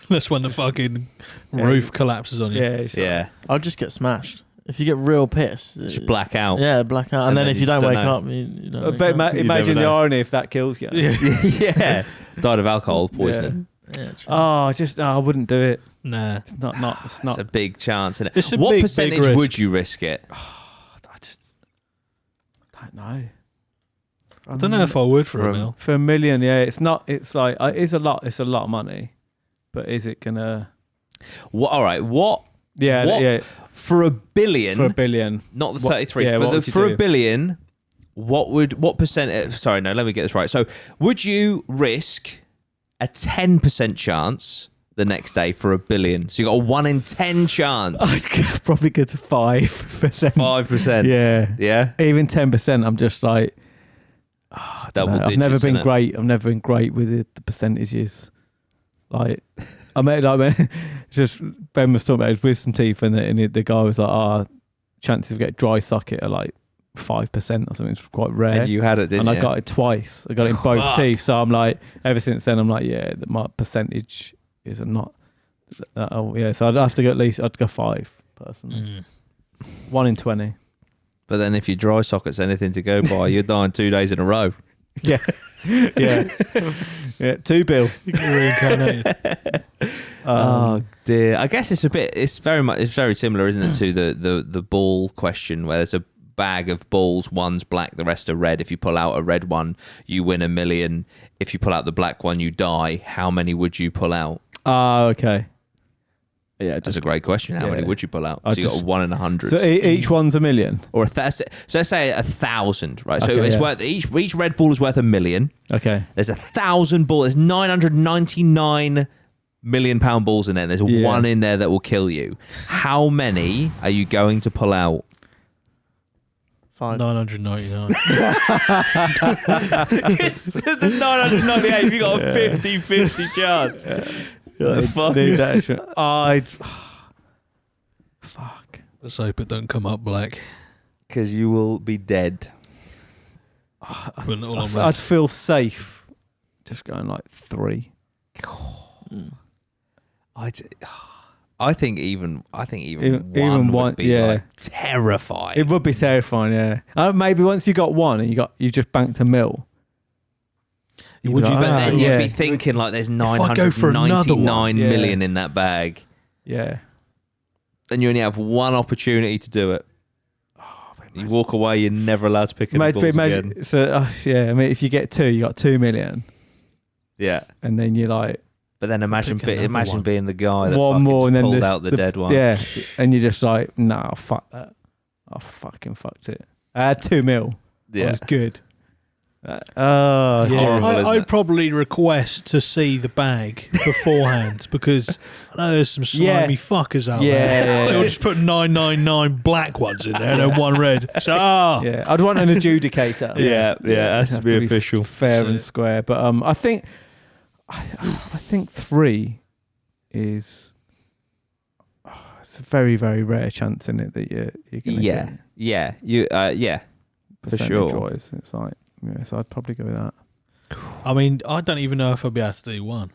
S3: That's when the fucking
S2: Yeah.
S3: roof collapses on you.
S2: yeah, it's like-
S1: yeah,
S4: I'll just get smashed. If you get real pissed.
S1: just black out.
S4: Yeah, black out. And then if you don't wake
S1: know.
S4: up, you don't wake
S2: But
S4: up.
S2: imagine the
S1: know.
S2: irony if that kills you.
S1: yeah. Died of alcohol poisoning.
S4: Yeah, true.
S2: I wouldn't do it.
S3: Nah.
S2: It's not. It's
S1: It's
S2: not.
S1: a big chance. Isn't it?
S3: It's a
S1: What
S3: big, big
S1: percentage
S3: risk.
S1: would you risk it?
S2: I just don't know.
S3: I don't know if I would for
S1: From-
S3: $1 million.
S2: For $1 million, yeah, it's not. It's like it's a lot. It's a lot of money, but is it gonna?
S1: What? All right. What
S2: Yeah,
S1: What?
S2: yeah.
S1: for $1 billion?
S2: For $1 billion,
S1: Not the
S2: What-
S1: 33.
S2: yeah,
S1: but
S2: what would you
S1: for
S2: do?
S1: $1 billion, what percent? Sorry, no. Let me get this right. So, would you risk a 10% chance the next day for $1 billion? So you got a 1 in 10 chance.
S2: I'd probably go to 5%.
S1: 5%.
S2: Yeah,
S1: Yeah.
S2: even 10%. I'm just like,
S1: It's
S2: I don't
S1: double
S2: know.
S1: digits.
S2: I've never been
S1: innit?
S2: great. I've never been great with the percentages. Like, it's just Ben was talking about his wisdom teeth, and the guy was like, chances of getting dry socket are like 5% or something. It's quite rare.
S1: And you had it, didn't
S2: and
S1: you?
S2: I got it twice. I got it in both
S3: Fuck.
S2: teeth. So I'm like, ever since then, I'm like, yeah, my percentage is not. Yeah, so I'd have to go at least. I'd go 5 personally. 1 in 20.
S1: But then if your dry socket's anything to go by, you're dying 2 days in a row.
S2: Yeah, yeah, yeah. 2 bill.
S3: Reincarnated.
S1: Oh dear. I guess it's very similar, isn't it, to the ball question, where there's a bag of balls, one's black, the rest are red. If you pull out a red one, you win $1 million. If you pull out the black one, you die. How many would you pull out?
S2: Oh, okay. Yeah,
S1: That's a great question. How
S2: yeah.
S1: many would you pull out?
S2: I
S1: So you got
S2: just-
S1: a 1 in 100.
S2: So each one's $1 million.
S1: Or so let's say 1,000, right? So
S2: Okay,
S1: it's
S2: yeah.
S1: worth each red ball is worth $1 million.
S2: Okay.
S1: There's 1,000 balls. There's 999 million pound balls in there. There's
S2: Yeah.
S1: one in there that will kill you. How many are you going to pull out?
S4: 5.
S3: 999.
S1: It's to the 998. You got a 50-50 chance. Fuck.
S2: Need that extra- Fuck.
S3: Let's hope it don't come up black.
S1: Because you will be dead.
S3: Putting it all on
S2: I'd
S3: red.
S2: feel safe just going like 3.
S1: I think even
S2: Even
S1: one
S2: one,
S1: would be
S2: yeah.
S1: like terrifying.
S2: It would be terrifying, yeah. Maybe once you got one and you just banked $1 million.
S3: Would you-
S1: But then
S2: yeah.
S1: you'd be thinking like there's
S3: I go for another
S1: 999
S3: one,
S2: yeah.
S1: million in that bag.
S2: Yeah.
S1: Then you only have one opportunity to do it. You walk away, you're never allowed to pick any balls again.
S2: So yeah, I mean, if you get 2, you got $2 million.
S1: Yeah.
S2: and then you're like
S1: But then imagine
S3: Pick another one.
S1: being the guy that
S2: one
S1: fucking
S2: more,
S1: just
S2: and then
S1: pulled
S2: this-
S1: out the dead one.
S2: Yeah, and you're just like, no, fuck that. I fucking fucked it. I had 2 mil. It was good. Oh,
S1: It's horrible, isn't
S3: I'd
S1: it?
S3: probably request to see the bag beforehand because I know there's some slimy fuckers out there. They'll just put 999 black ones in there and then one red. So,
S2: yeah. I'd want an adjudicator.
S1: Yeah, it has to
S2: Have
S1: be official.
S2: fair
S3: That's
S2: and
S3: it.
S2: square. But I think 3 is. It's a very, very rare chance in it that you're gonna get
S1: For sure.
S2: percentage-wise. It's like, yeah, so I'd probably go with that.
S3: I mean, I don't even know if I'd be able to do one.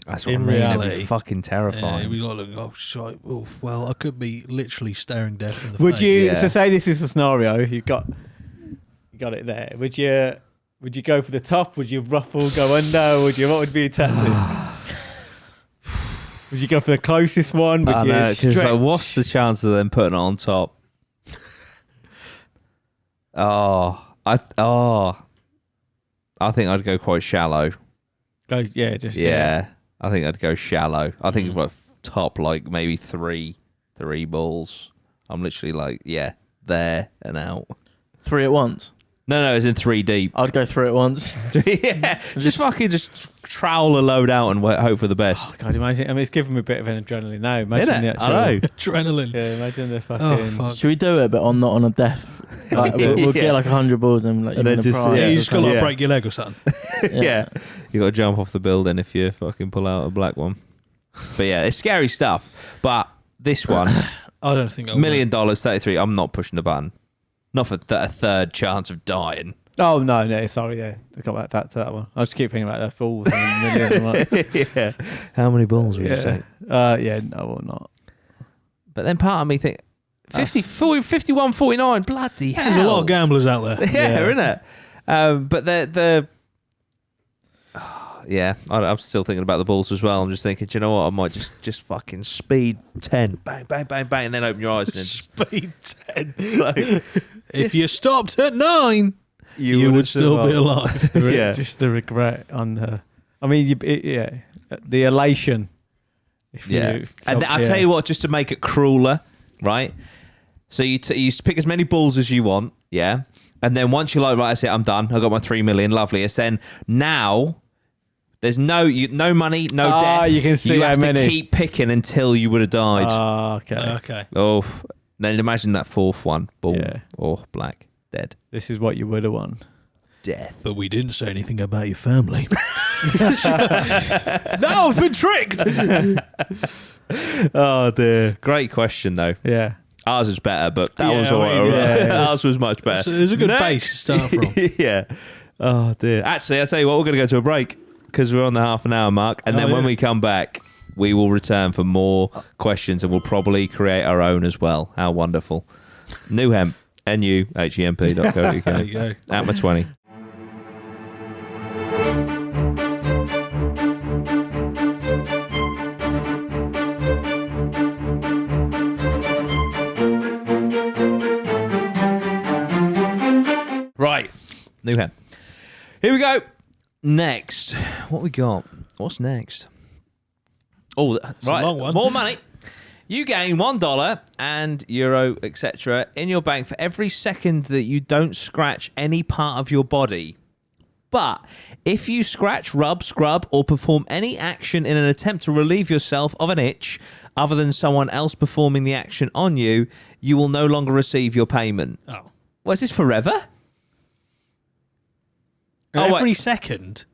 S1: That's what
S3: In
S1: I mean. It'd
S3: reality,
S1: be fucking
S3: Yeah,
S1: terrifying.
S3: it'd be like, looking, oh, shite. Oh, well, I could be literally staring death in the
S2: Would
S3: face.
S2: you?
S1: Yeah.
S2: So say this is a scenario. You got it there. Would you go for the top? Would you ruffle, go under? What would be your tattoo? Would you go for the closest one? Would
S1: I
S2: you
S1: know, 'cause,
S2: stretch?
S1: like, what's the chance of them putting it on top? I think I'd go quite shallow.
S2: Go, just
S1: Yeah, I think I'd go shallow. I think
S3: Mm.
S1: like top, like maybe three balls. I'm literally like, there and out.
S4: 3 at once.
S1: No, it's in 3 deep.
S4: I'd go 3 at once.
S1: Yeah, just fucking trowel a load out and hope for the best.
S2: Oh, God, imagine. I mean, it's giving me a bit of an adrenaline now. Imagine
S1: Innit?
S2: the actual.
S1: I know.
S3: Adrenaline.
S2: Yeah, imagine the fucking.
S3: Oh, fuck.
S4: Should we do it, but not on a death? Like, we'll
S1: Yeah.
S4: get like 100 balls and like
S1: And
S4: you
S1: then
S4: win a
S1: just-
S4: prize.
S3: Yeah,
S1: Yeah,
S3: you just got to
S1: yeah.
S3: like, break your leg or something.
S1: Yeah. You got to jump off the building if you fucking pull out a black one. But yeah, it's scary stuff. But this one,
S3: I don't think I
S1: $1 million, 33. I'm not pushing the button. Not for a third chance of dying.
S2: Oh no, sorry, yeah, I got back to that one. I just keep thinking about that balls and millions. I'm like,
S1: Yeah. How many balls would you say?
S2: no, or not.
S1: But then part of me think 50, 40, 51, 49. Bloody hell.
S3: There's a lot of gamblers out there.
S1: Yeah, isn't it? But I'm still thinking about the balls as well. I'm just thinking, do you know what? I might just fucking speed 10, bang, bang, bang, bang, and then open your eyes and then just,
S3: Speed 10.
S1: like,
S3: If you stopped at 9, you
S1: would
S3: would still be alive.
S1: Yeah.
S2: Just the regret on the. I mean, the elation. If
S1: Yeah.
S2: you,
S1: And I'll tell you what, just to make it crueler, right? So you pick as many balls as you want, yeah? And then once you're like, right, that's it, I'm done. I got my 3 million, lovely. It's then now there's no money, no death.
S2: You can see
S1: you
S2: how
S1: have
S2: many.
S1: to keep picking until you would have died.
S2: Okay.
S3: Okay.
S1: Oh, then imagine that fourth one, ball,
S2: Yeah.
S1: or black, dead.
S2: This is what you would have won.
S1: Death.
S3: But we didn't say anything about your family. No, I've been tricked.
S1: Oh dear. Great question though.
S2: Yeah.
S1: Ours is better, but that
S3: Yeah,
S1: was all
S3: I mean,
S1: right.
S2: yeah.
S1: Ours was much better.
S3: It was a good
S1: Next.
S3: base to start from.
S1: Yeah. Oh dear. Actually, I'll tell you what, we're going to go to a break because we're on the half an hour mark, and then when we come back, we will return for more questions, and we'll probably create our own as well. How wonderful! NuHemp, NuHemp.co.uk.
S3: There you go.
S1: APMA 20. Right, NuHemp. Here we go. Next, what we got? What's next? Oh, right,
S3: long one.
S1: more money. You gain $1 and euro, etc., in your bank for every second that you don't scratch any part of your body. But if you scratch, rub, scrub, or perform any action in an attempt to relieve yourself of an itch other than someone else performing the action on you, you will no longer receive your payment.
S3: Oh.
S1: Well, is this forever?
S3: And
S1: Oh,
S3: every
S1: wait.
S3: second.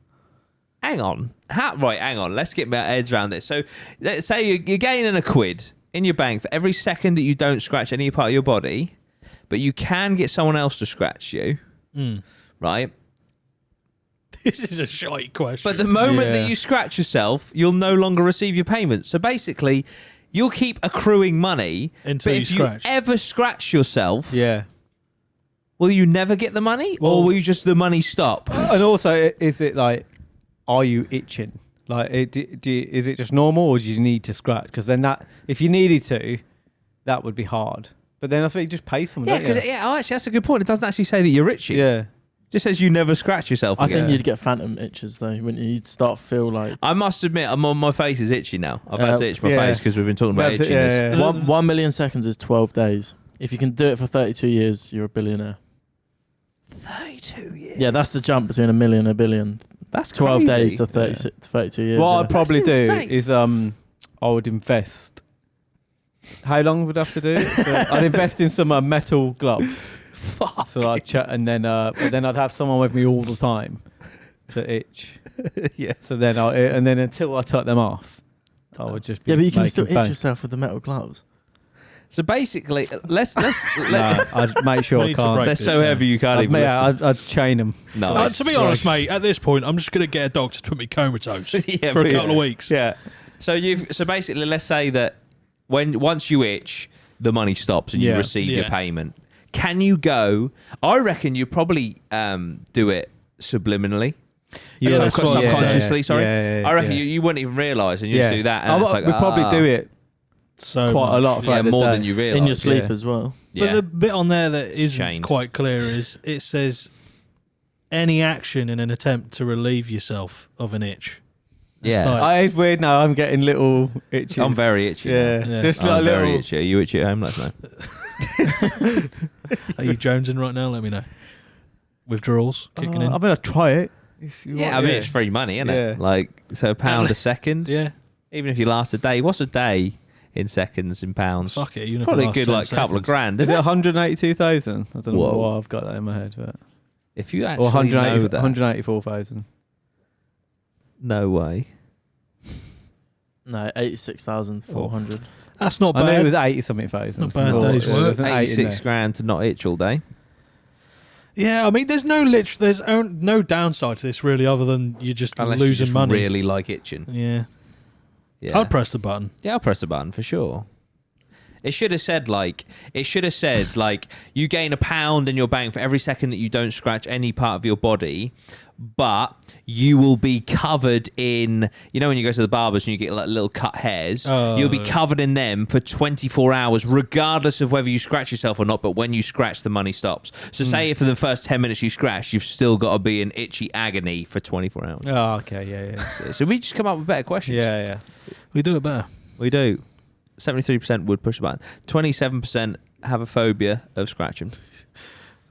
S1: Hang on. Hang on. Let's get our heads around this. So, let's say you're gaining £1 in your bank for every second that you don't scratch any part of your body, but you can get someone else to scratch you, right?
S3: This is a shite question.
S1: But the moment
S2: Yeah.
S1: that you scratch yourself, you'll no longer receive your payment. So basically, you'll keep accruing money
S3: Until
S1: but
S3: you
S1: if
S3: scratch.
S1: you ever scratch yourself,
S2: Yeah.
S1: will you never get the money, or
S2: Well-
S1: will you just the money stop?
S2: And also, is it like, are you itching? Like, is it just normal, or do you need to scratch? Because then if you needed to, that would be hard. But then I think you just pay someone.
S1: Yeah,
S2: don't you?
S1: because actually that's a good point. It doesn't actually say that you're itchy.
S2: Yeah.
S1: Just says you never scratch yourself
S4: I
S1: again.
S4: think you'd get phantom itches though, wouldn't you? You'd start to feel like
S1: I must admit, my face is itchy now. I've had to itch my face because we've been talking about
S2: That's
S1: itchiness.
S2: it, yeah.
S4: 1 million seconds is 12 days. If you can do it for 32 years, you're a billionaire.
S1: 32 years.
S4: Yeah, that's the jump between a million and a billion.
S1: That's
S4: 12
S1: crazy.
S4: days to 32 years.
S2: What
S4: yeah.
S2: I'd probably do
S1: insane.
S2: is I would invest. How long would I have to do? So I'd invest in some metal gloves.
S1: Fuck.
S2: So I'd and then I'd have someone with me all the time to itch.
S1: Yeah.
S2: So then until I took them off, I would just be
S4: Yeah, but you can
S2: making
S4: still itch
S2: bank.
S4: yourself with the metal gloves.
S1: So basically, let's
S2: No, I'd make sure
S3: We
S2: I
S3: need to
S2: can't.
S3: break
S1: they're
S3: this
S1: so
S3: down.
S1: heavy you can't
S2: I'd,
S1: even lift them.
S2: I'd chain them.
S1: No.
S3: To be honest, mate, at this point, I'm just going to get a doctor to put me comatose
S1: Yeah,
S3: for a
S1: but-
S3: couple of weeks.
S1: Yeah. So basically, let's say that once you itch, the money stops and you
S2: Yeah.
S1: receive your
S3: Yeah.
S1: payment. Can you go? I reckon you probably do it subliminally.
S3: Yeah, that's what-
S1: Subconsciously, sorry.
S2: Yeah,
S1: I reckon
S2: yeah.
S1: you wouldn't even realise and you
S2: Yeah.
S1: just do that. And it's like,
S2: we probably do it
S3: So
S2: quite
S3: much.
S2: a lot
S1: yeah,
S2: throughout the
S1: more
S2: day.
S1: than you realise.
S4: In your sleep
S2: yeah.
S4: as well.
S1: Yeah.
S3: But the bit on there that isn't
S1: chained.
S3: quite clear is it says any action in an attempt to relieve yourself of an itch.
S1: Yeah.
S3: like-
S2: It's weird now. I'm getting little itches.
S1: I'm very itchy.
S2: Yeah,
S1: now.
S3: Yeah.
S2: just like
S1: I'm
S2: a little.
S1: very itchy. Are you itchy at home? Let us know.
S3: Are you jonesing right now? Let me know. Withdrawals kicking in.
S2: I mean, I'd try it.
S1: Yeah, I mean, it's free money, isn't it?
S2: Yeah.
S1: Like, so a pound a second.
S3: Yeah.
S1: Even if you last a day. What's a day in seconds, in pounds?
S3: Fuck it. Even if it
S1: Probably a
S3: lasts
S1: good
S3: 10
S1: like couple of
S3: seconds.
S1: grand.
S2: Is
S1: Isn't
S2: it
S1: it?
S2: 182,000? I don't know
S1: Whoa.
S2: why I've got that in my head, but
S1: If you
S2: or
S1: actually
S2: 180,
S1: know that.
S2: 184,000.
S1: No way.
S4: No, 86,400.
S3: That's not
S2: I know
S3: bad.
S2: it was 80 something thousand.
S3: Not bad
S2: Or
S3: day's
S2: there
S3: work.
S2: was an 8 in
S1: 86
S2: there.
S1: grand to not itch all day.
S3: Yeah, I mean, there's no downside to this really, other than you're just
S1: Unless
S3: losing
S1: you just
S3: money.
S1: really like itching.
S3: Yeah.
S1: Yeah.
S3: I'd press the button.
S1: Yeah, I'll press the button for sure. It should have said like you gain a pound in your bank for every second that you don't scratch any part of your body, but you will be covered in, you know, when you go to the barbers and you get like little cut hairs,
S3: Oh,
S1: you'll be
S3: yeah.
S1: covered in them for 24 hours, regardless of whether you scratch yourself or not. But when you scratch, the money stops. So say if for the first 10 minutes you scratch, you've still got to be in itchy agony for 24 hours.
S2: Oh, okay, yeah.
S1: So we just come up with better questions.
S2: Yeah.
S3: We do it better.
S1: We do. 73% would push the button. 27% have a phobia of scratching.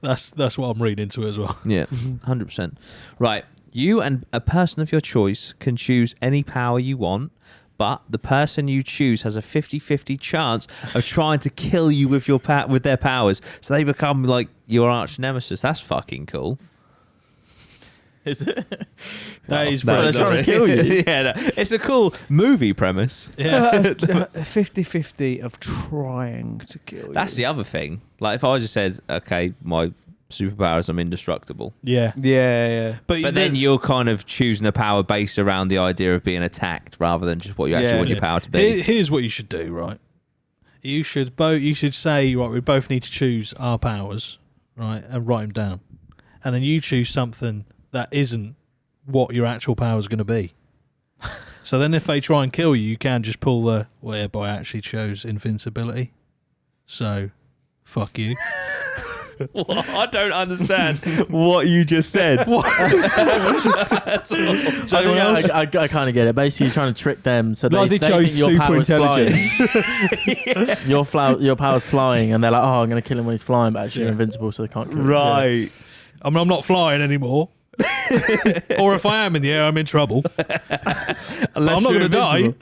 S3: That's what I'm reading into it as well.
S1: Yeah, 100%. Right. You and a person of your choice can choose any power you want, but the person you choose has a 50-50 chance of trying to kill you with with their powers. So they become like your arch nemesis. That's fucking cool.
S4: Is it?
S3: That is
S1: No,
S3: pretty
S4: they're trying to
S3: cool.
S4: kill you.
S1: Yeah, no, it's a cool movie premise.
S3: Yeah.
S2: 50-50 of trying to kill you.
S1: That's the other thing. Like if I just said, okay, my superpower is I'm indestructible.
S3: Yeah.
S2: Yeah.
S1: But then you're kind of choosing a power based around the idea of being attacked rather than just what you actually
S2: Yeah.
S1: want your power to be.
S3: Here's what you should do, right? You should say, right, we both need to choose our powers, right, and write them down. And then you choose something that isn't what your actual power is going to be. So then if they try and kill you, you can just pull the, whereby I actually chose invincibility. So, fuck you.
S1: What? I don't understand what you just said.
S4: I kind of get it. Basically, you're trying to trick them so they
S2: Lozzie
S4: think
S2: chose
S4: your
S2: super
S4: power's
S2: intelligence.
S4: flying. Your power's flying, and they're like, "Oh, I'm going to kill him when he's flying," but actually you're invincible, so they can't kill him.
S1: Right.
S3: I mean, I'm not flying anymore. Or if I am in the air, I'm in trouble. But I'm not going to die.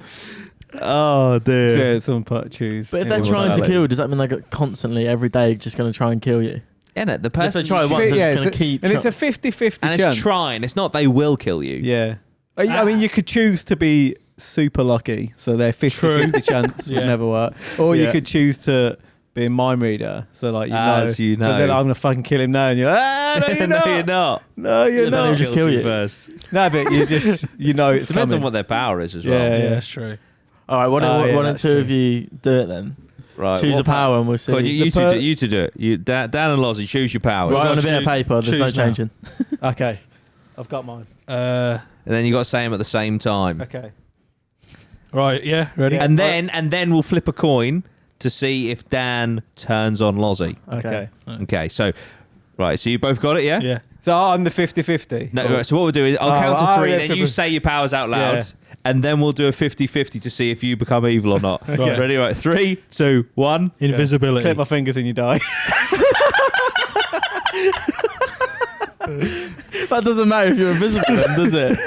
S1: Oh, dear.
S2: Yeah, someone put choose.
S4: But if they're trying to kill, does that mean they're constantly, every day, just going to try and kill you?
S1: Yeah, no, the
S4: So if
S1: person
S4: they try
S1: you
S4: once,
S1: choose-
S4: they're just going to keep.
S2: and it's a 50-50
S1: and
S2: chance.
S1: it's trying. It's not they will kill you.
S2: Yeah. I mean, you could choose to be super lucky, so their 50-50 chance would
S3: Yeah.
S2: never work. Or you
S1: Yeah.
S2: could choose to be a mind reader, so like
S1: As you
S2: So then
S1: know.
S2: I'm gonna fucking kill him now, and you're no, you're
S1: no,
S2: not.
S1: you're not.
S2: No, you're
S4: Yeah, then
S2: not.
S4: he'll just kill you.
S1: first.
S2: No, but you just it's
S1: Depends
S2: coming.
S1: on what their power is as
S2: Yeah,
S1: well.
S3: Yeah, that's true.
S4: All right, why
S2: Oh, yeah,
S4: don't one and
S2: that's
S4: two
S2: true.
S4: of you do it then?
S1: Right.
S4: Choose
S1: what
S4: a power and we'll see.
S1: Go on, you
S2: The
S1: two do it. You, Dan and Lozzie, choose your powers.
S4: Right on a bit of
S3: Choose-
S4: paper, there's no
S3: choose now.
S4: changing.
S2: Okay, I've got mine.
S1: And then you got to say them at the same time.
S2: Okay.
S3: Right, yeah, ready?
S1: And then we'll flip a coin to see if Dan turns on Lozzie.
S2: Okay.
S1: Okay, so right, so you both got it, yeah?
S3: Yeah.
S2: So I'm the 50-50.
S1: No, right, so what we'll do is I'll count to 3,
S2: yeah,
S1: then you say your powers out loud, and then we'll do a 50-50 to see if you become evil or not.
S3: Okay.
S1: Ready? Right, 3, 2, 1.
S3: Invisibility.
S2: Clip my fingers and you die.
S4: That doesn't matter if you're invisible, then, does it?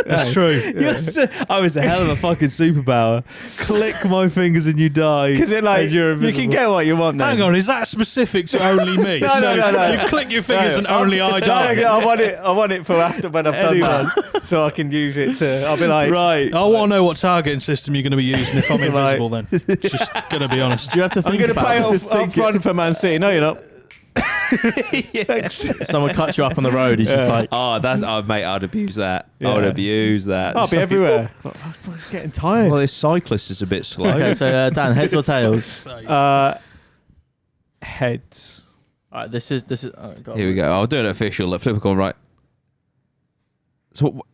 S3: That's true.
S1: Yes, I was a hell of a fucking superpower. Click my fingers and you die.
S2: Because you can get what you want.
S3: Hang on, is that specific to only me?
S2: No, no.
S3: You click your fingers and only I
S2: No,
S3: die.
S2: I want it for after when I've done that, so I can use it to. I'll be like,
S1: Right.
S3: I want to know what targeting system you're going to be using if I'm invisible. Then, just going to be honest.
S4: Do you have to
S2: I'm
S4: think
S2: going to
S4: about
S2: play
S4: it?
S2: up front for Man City. No, you're not.
S4: Someone cuts you up on the road. He's just like,
S1: Oh, mate, I'd abuse that. I would
S2: Yeah.
S1: abuse that.
S2: I'll be everywhere. I'm getting tired.
S1: Well, this cyclist is a bit slow.
S4: okay, so Dan, heads or tails?
S2: Heads.
S4: All right, this is.
S1: Here we go. I'll do an official. Flip a coin, right. So,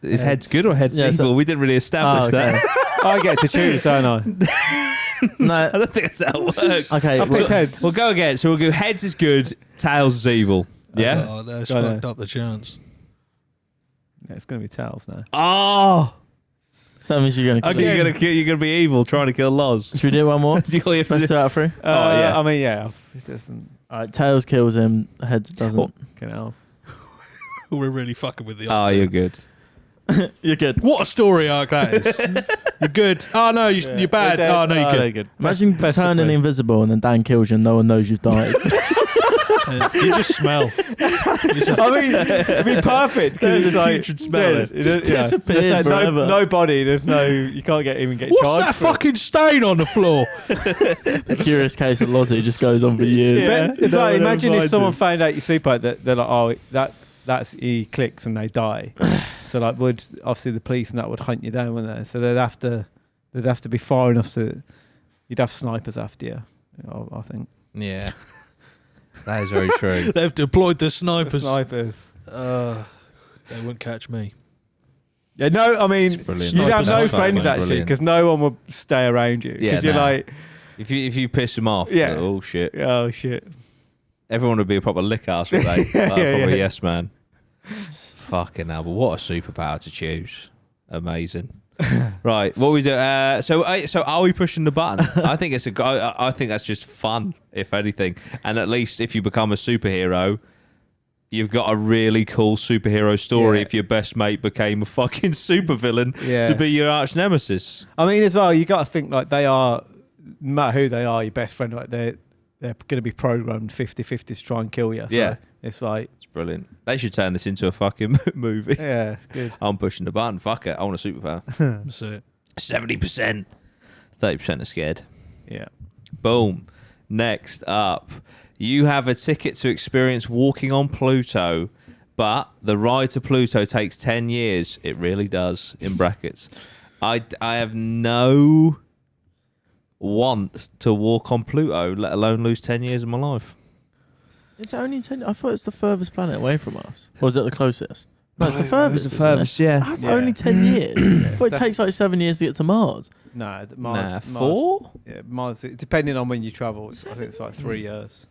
S1: is heads good or heads
S4: Yeah,
S1: evil?
S4: so-
S1: We didn't really establish that.
S2: I get to choose, don't I?
S4: No.
S1: I don't think that's how it works.
S4: Okay,
S2: I picked heads.
S1: We'll go again. So we'll go heads is good, tails is evil. Yeah?
S3: Oh, that's
S2: Go on
S3: fucked up the chance.
S2: Yeah, it's going to be tails now.
S1: Oh!
S4: so that means you're going to.
S1: Okay, you're gonna be evil trying to kill Loz.
S4: Should we do one more?
S1: Do you have to
S4: Let's
S1: do?
S4: 2 out of 3.
S1: yeah.
S2: I mean, yeah. It doesn't.
S4: All right, tails kills him. Heads doesn't.
S2: Can help.
S3: We're really fucking with the
S1: Oh,
S3: odds.
S1: you're good.
S4: You're good.
S3: What a story arc that is. You're good. Oh no, you're bad. Oh no, you're good.
S4: Imagine
S2: Best of
S4: turning
S2: three.
S4: invisible and then Dan kills you and no one knows you've died.
S3: You just smell.
S2: I mean, it'd be perfect because it's like
S1: putrid smell.
S2: yeah,
S4: Just
S2: yeah.
S4: disappeared
S2: There's
S4: forever.
S2: no body. There's no. You can't even get
S3: What's
S2: charged.
S3: that
S2: for it.
S3: fucking stain on the floor?
S4: The curious case of Lozzie just goes on for years.
S2: Yeah. It's
S1: No
S2: like
S1: one
S2: imagine
S1: ever
S2: if someone
S1: finds
S2: found out your super they're like, oh, that's he clicks and they die. So like, would obviously the police and that would hunt you down, wouldn't they? So they'd have to be far enough so you'd have snipers after you. I think.
S1: Yeah. That is very true.
S3: They've deployed the
S2: The
S3: snipers.
S2: snipers.
S3: They wouldn't catch me.
S2: Yeah, no, I mean,
S1: brilliant.
S2: you'd have no
S1: Snipers are
S2: friends
S1: fucking
S2: actually
S1: brilliant.
S2: because no one would stay around you.
S1: Yeah,
S2: Because you're
S1: nah.
S2: like,
S1: If you piss them off,
S2: Yeah.
S1: oh shit.
S2: oh shit.
S1: Everyone would be a proper lick ass, would they?
S2: Yeah,
S1: Like,
S2: yeah,
S1: probably
S2: yeah.
S1: yes, man. Fucking hell, but what a superpower to choose. Amazing. Right, what we do? So are we pushing the button? I think I think that's just fun, if anything. And at least if you become a superhero, you've got a really cool superhero story.
S2: Yeah.
S1: If your best mate became a fucking supervillain
S2: Yeah.
S1: to be your arch nemesis.
S2: I mean, as well, you got to think like they are, no matter who they are, your best friend. Like they're going to be programmed 50-50 to try and kill you. So
S1: Yeah.
S2: it's like,
S1: It's brilliant. They should turn this into a fucking movie.
S2: yeah, good.
S1: I'm pushing the button. Fuck it. I want a superpower.
S3: That's it.
S1: 70%. 30% are scared.
S2: Yeah.
S1: Boom. Next up, you have a ticket to experience walking on Pluto, but the ride to Pluto takes 10 years. It really does, in brackets. I have no want to walk on Pluto, let alone lose 10 years of my life.
S4: It's only 10. I thought it's the furthest planet away from us. Or is it the closest? No, it's the furthest.
S1: It's the furthest,
S4: isn't it?
S1: yeah.
S4: That's
S2: Yeah.
S4: only 10 years. I thought it
S2: Def-
S4: takes like 7 years to get to Mars.
S2: No, Mars.
S1: Nah,
S2: Mars,
S1: 4?
S2: Yeah, Mars. Depending on when you travel, I think it's like 3 years.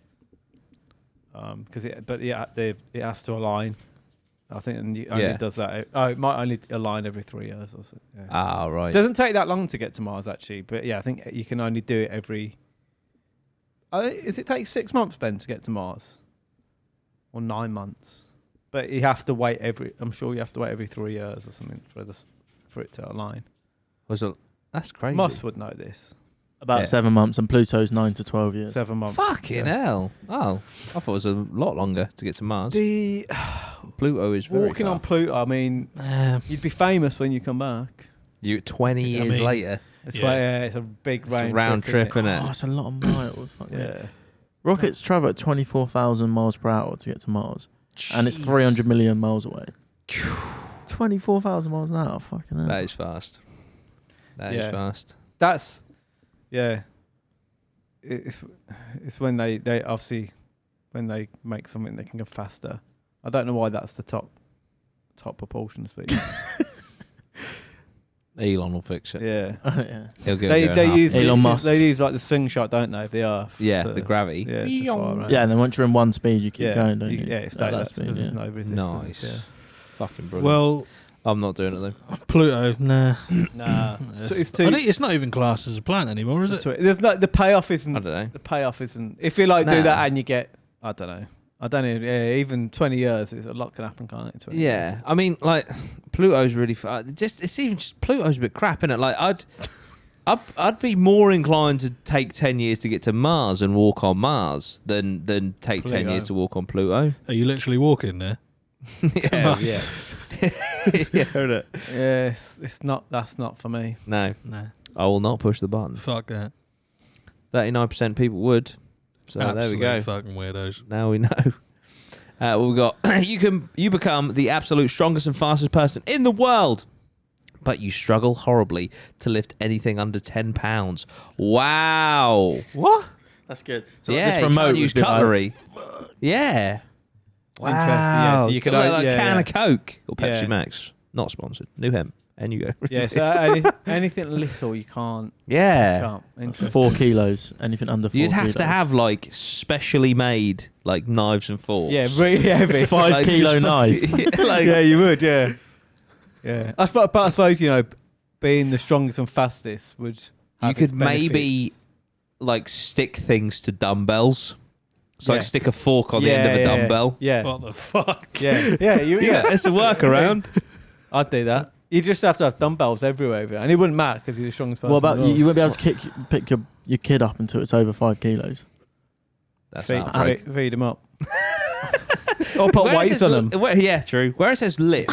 S2: Because it has to align. I think it only
S1: Yeah.
S2: does that. Oh, it might only align every 3 years or so. Yeah.
S1: Ah, right.
S2: It doesn't take that long to get to Mars actually, but yeah, I think you can only do it every. Is it take 6 months, Ben, to get to Mars, or 9 months? But you have to wait I'm sure you have to wait every 3 years or something for it to align.
S1: That's crazy.
S2: Musk would know this.
S4: About
S1: Yeah.
S4: 7 months, and Pluto's 9 to 12 years.
S2: 7 months.
S1: Fucking
S2: Yeah.
S1: hell. Oh, I thought it was a lot longer to get to Mars.
S2: The
S1: Pluto is very
S2: walking
S1: far.
S2: on Pluto. I mean, you'd be famous when you come back.
S1: You 20 years
S3: mean-
S1: later.
S2: It's
S3: Yeah.
S2: it's a big
S1: It's a round trip,
S2: isn't
S1: innit?
S4: Oh, it's a lot of miles. Fuck
S2: it?
S4: me.
S2: Yeah.
S4: Rockets travel at 24,000 miles per hour to get to Mars. And it's
S1: Jeez.
S4: 300 million miles away. 24,000 miles an hour. Fucking hell.
S1: That is fast. That is
S2: Yeah.
S1: fast.
S2: That's it's when they obviously when they make something they can go faster. I don't know why that's the top propulsion speed.
S1: Elon will fix it.
S2: Yeah.
S4: Yeah.
S1: He'll get
S2: They use
S4: Elon Musk.
S2: They use like the slingshot, don't they? Of the Earth.
S1: Yeah,
S2: to-
S1: the gravity.
S2: Yeah, to fire around.
S4: Yeah, and then once you're in one speed, you keep going, don't you?
S2: Yeah, it's
S4: At
S2: that speed. There's no resistance.
S1: Nice.
S2: Yeah.
S1: Fucking brilliant.
S3: Well,
S1: I'm not doing it though.
S3: Pluto, nah.
S2: Nah, it's
S3: I
S2: too.
S3: think it's not even classed as a plant anymore, is it?
S2: There's no the payoff isn't.
S1: I don't know.
S2: The payoff isn't. If you like do
S1: Nah.
S2: that and you get, I don't know. I don't even. Yeah, even 20 years, a lot can happen, can't it? in 20
S1: Yeah,
S2: years?
S1: I mean, like Pluto's really it's even just Pluto's a bit crap, isn't it? Like I'd be more inclined to take 10 years to get to Mars and walk on Mars than take 10
S2: Pluto.
S1: years to walk on Pluto.
S3: Are you literally walking there?
S1: yeah, yeah, yeah. Heard it.
S2: Yeah, it's not. That's not for me.
S1: No,
S3: Nah.
S1: I will not push the button.
S3: Fuck that.
S1: 39% people would. So there we
S3: Absolute
S1: go.
S3: fucking weirdos.
S1: Now we know. We've got you become the absolute strongest and fastest person in the world, but you struggle horribly to lift anything under 10 pounds. Wow.
S2: What?
S4: That's good. So
S1: Yeah,
S4: this
S1: you
S4: remote
S1: can't use
S4: would be like-
S1: cutlery. Yeah.
S2: Interesting, yeah, so you could,
S1: like a
S2: yeah,
S1: can
S2: yeah.
S1: of Coke or Pepsi
S2: Yeah.
S1: Max. Not sponsored. NuHemp. And you go.
S2: Yeah. So anything little you can't.
S1: Yeah.
S2: Can't. Interesting.
S4: 4 kilos. Anything under 4
S1: You'd have
S4: kilos.
S1: to have like specially made like knives and forks.
S2: Yeah, really heavy.
S4: 5
S1: Like,
S4: kilo
S1: just
S4: knife.
S1: like,
S2: yeah, you would. Yeah. Yeah. But I suppose being the strongest and fastest would.
S1: You
S2: have
S1: could
S2: its
S1: maybe
S2: benefits.
S1: like stick things to dumbbells. So
S2: Yeah.
S1: like stick a fork on the end of a dumbbell.
S2: Yeah.
S3: What the fuck?
S2: Yeah. Yeah.
S1: Yeah, it's a workaround.
S2: I'd do that. You just have to have dumbbells everywhere, and it wouldn't matter because you're the strongest person.
S4: What about
S2: in the
S4: you? You
S2: world.
S4: wouldn't be able to pick your kid up until it's over 5 kilos.
S1: That's
S2: feed,
S1: outbreak.
S2: feed them up. Or put
S1: Where it
S2: weights
S1: says
S2: on them.
S1: Yeah, true. Where it says lift,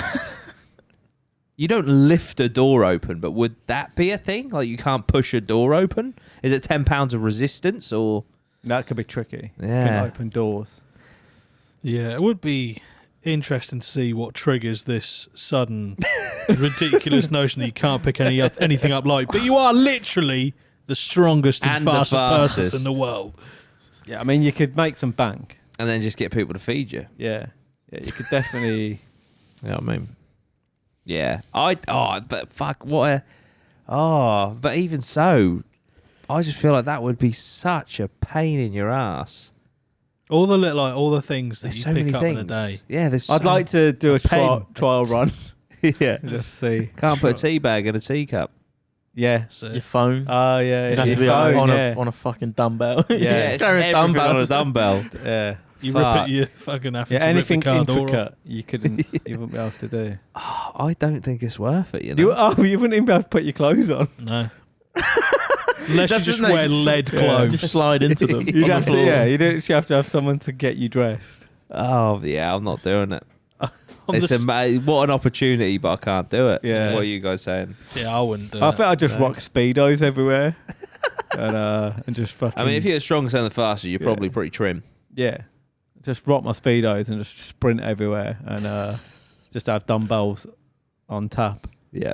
S1: you don't lift a door open, but would that be a thing? Like you can't push a door open? Is it 10 pounds of resistance or?
S2: That could be tricky.
S1: Yeah.
S2: Can open doors.
S3: Yeah, it would be interesting to see what triggers this sudden ridiculous notion that you can't pick anything up light, but you are literally the strongest and
S1: And the
S3: fastest person
S1: fastest.
S3: in the world.
S2: Yeah, I mean, you could make some bank.
S1: And then just get people to feed you.
S2: Yeah. Yeah, you could definitely.
S1: You know what I mean? Yeah. But fuck, but even so, I just feel like that would be such a pain in your ass.
S3: All the things that
S1: There's
S3: you
S1: so many
S3: pick up
S1: things.
S3: in a day.
S1: Yeah, there's.
S2: I'd like to do a
S1: pen.
S2: trial run.
S1: yeah.
S2: Just see.
S1: Can't put a tea bag in a teacup.
S2: Yeah.
S3: So
S4: Your phone.
S2: Oh, yeah.
S4: It'd have
S2: your
S4: to be
S2: phone,
S4: on
S2: yeah.
S4: a fucking dumbbell.
S2: Yeah,
S4: You
S2: it's
S4: just carry a
S1: everything on a
S4: dumbbell.
S1: dumbbell.
S2: Yeah.
S3: you
S1: Fuck.
S3: rip it, you fucking have
S2: Yeah,
S3: to
S2: anything
S3: rip the car door off.
S2: intricate, you wouldn't be able to do.
S1: Oh, I don't think it's worth it. You know.
S2: You wouldn't even be able to put your clothes on.
S3: No. Unless you
S4: That's
S3: just
S4: just
S3: wear
S4: nice.
S3: lead
S2: Yeah.
S3: clothes.
S4: Just slide into them.
S2: You'd
S4: on
S2: have
S4: the
S2: to,
S4: floor.
S2: yeah. You'd actually have to have someone to get you dressed.
S1: Oh yeah, I'm not doing it.
S3: On
S1: It's
S3: the
S1: what an opportunity, but I can't do it.
S2: Yeah.
S1: What are you guys saying?
S3: Yeah, I wouldn't do
S2: I
S3: that.
S2: think I'd just
S3: No.
S2: rock speedos everywhere, and just fucking.
S1: I mean, if you're the strongest and the fastest, you're
S2: Yeah.
S1: probably pretty trim.
S2: yeah, just rock my speedos and just sprint everywhere, and just have dumbbells on tap
S1: Yeah.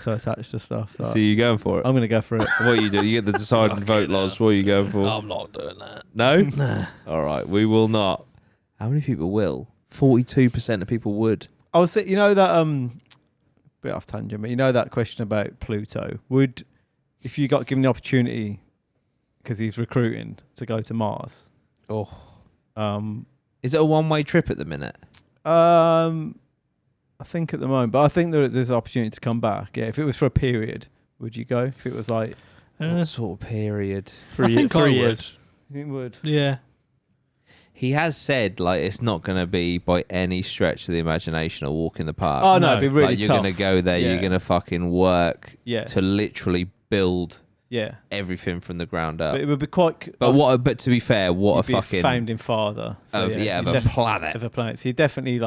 S2: to attach to stuff. So,
S1: So you're going for it?
S2: I'm gonna go for it.
S1: What you do? You get the decide and vote
S3: Fucking
S1: laws.
S3: hell.
S1: What are you going for?
S3: I'm not doing that.
S1: No.
S3: Nah.
S1: All right, we will not. How many people will? 42% of people would.
S2: I was, you know that bit off tangent, but you know that question about Pluto. Would, if you got given the opportunity, because he's recruiting to go to Mars.
S1: Oh.
S2: Um,
S1: Is it a one-way trip at the minute?
S2: I think at the moment, but I think that there's an opportunity to come back. Yeah, if it was for a period, would you go? If it was like,
S1: What sort of period?
S3: I think I
S4: 3
S3: would.
S4: years.
S2: you would.
S3: Yeah.
S1: He has said like it's not going to be by any stretch of the imagination a walk in the park.
S2: Oh no,
S3: No.
S2: it'd be really
S1: like, you're
S2: tough.
S1: going to go there.
S2: Yeah.
S1: You're going to fucking work
S2: Yes.
S1: to literally build
S2: Yeah,
S1: everything from the ground up.
S2: but it would be quite.
S1: But to be fair, what a
S2: you'd be
S1: fucking
S2: founding father. So
S1: of
S2: you'd
S1: a planet.
S2: of a planet. So you definitely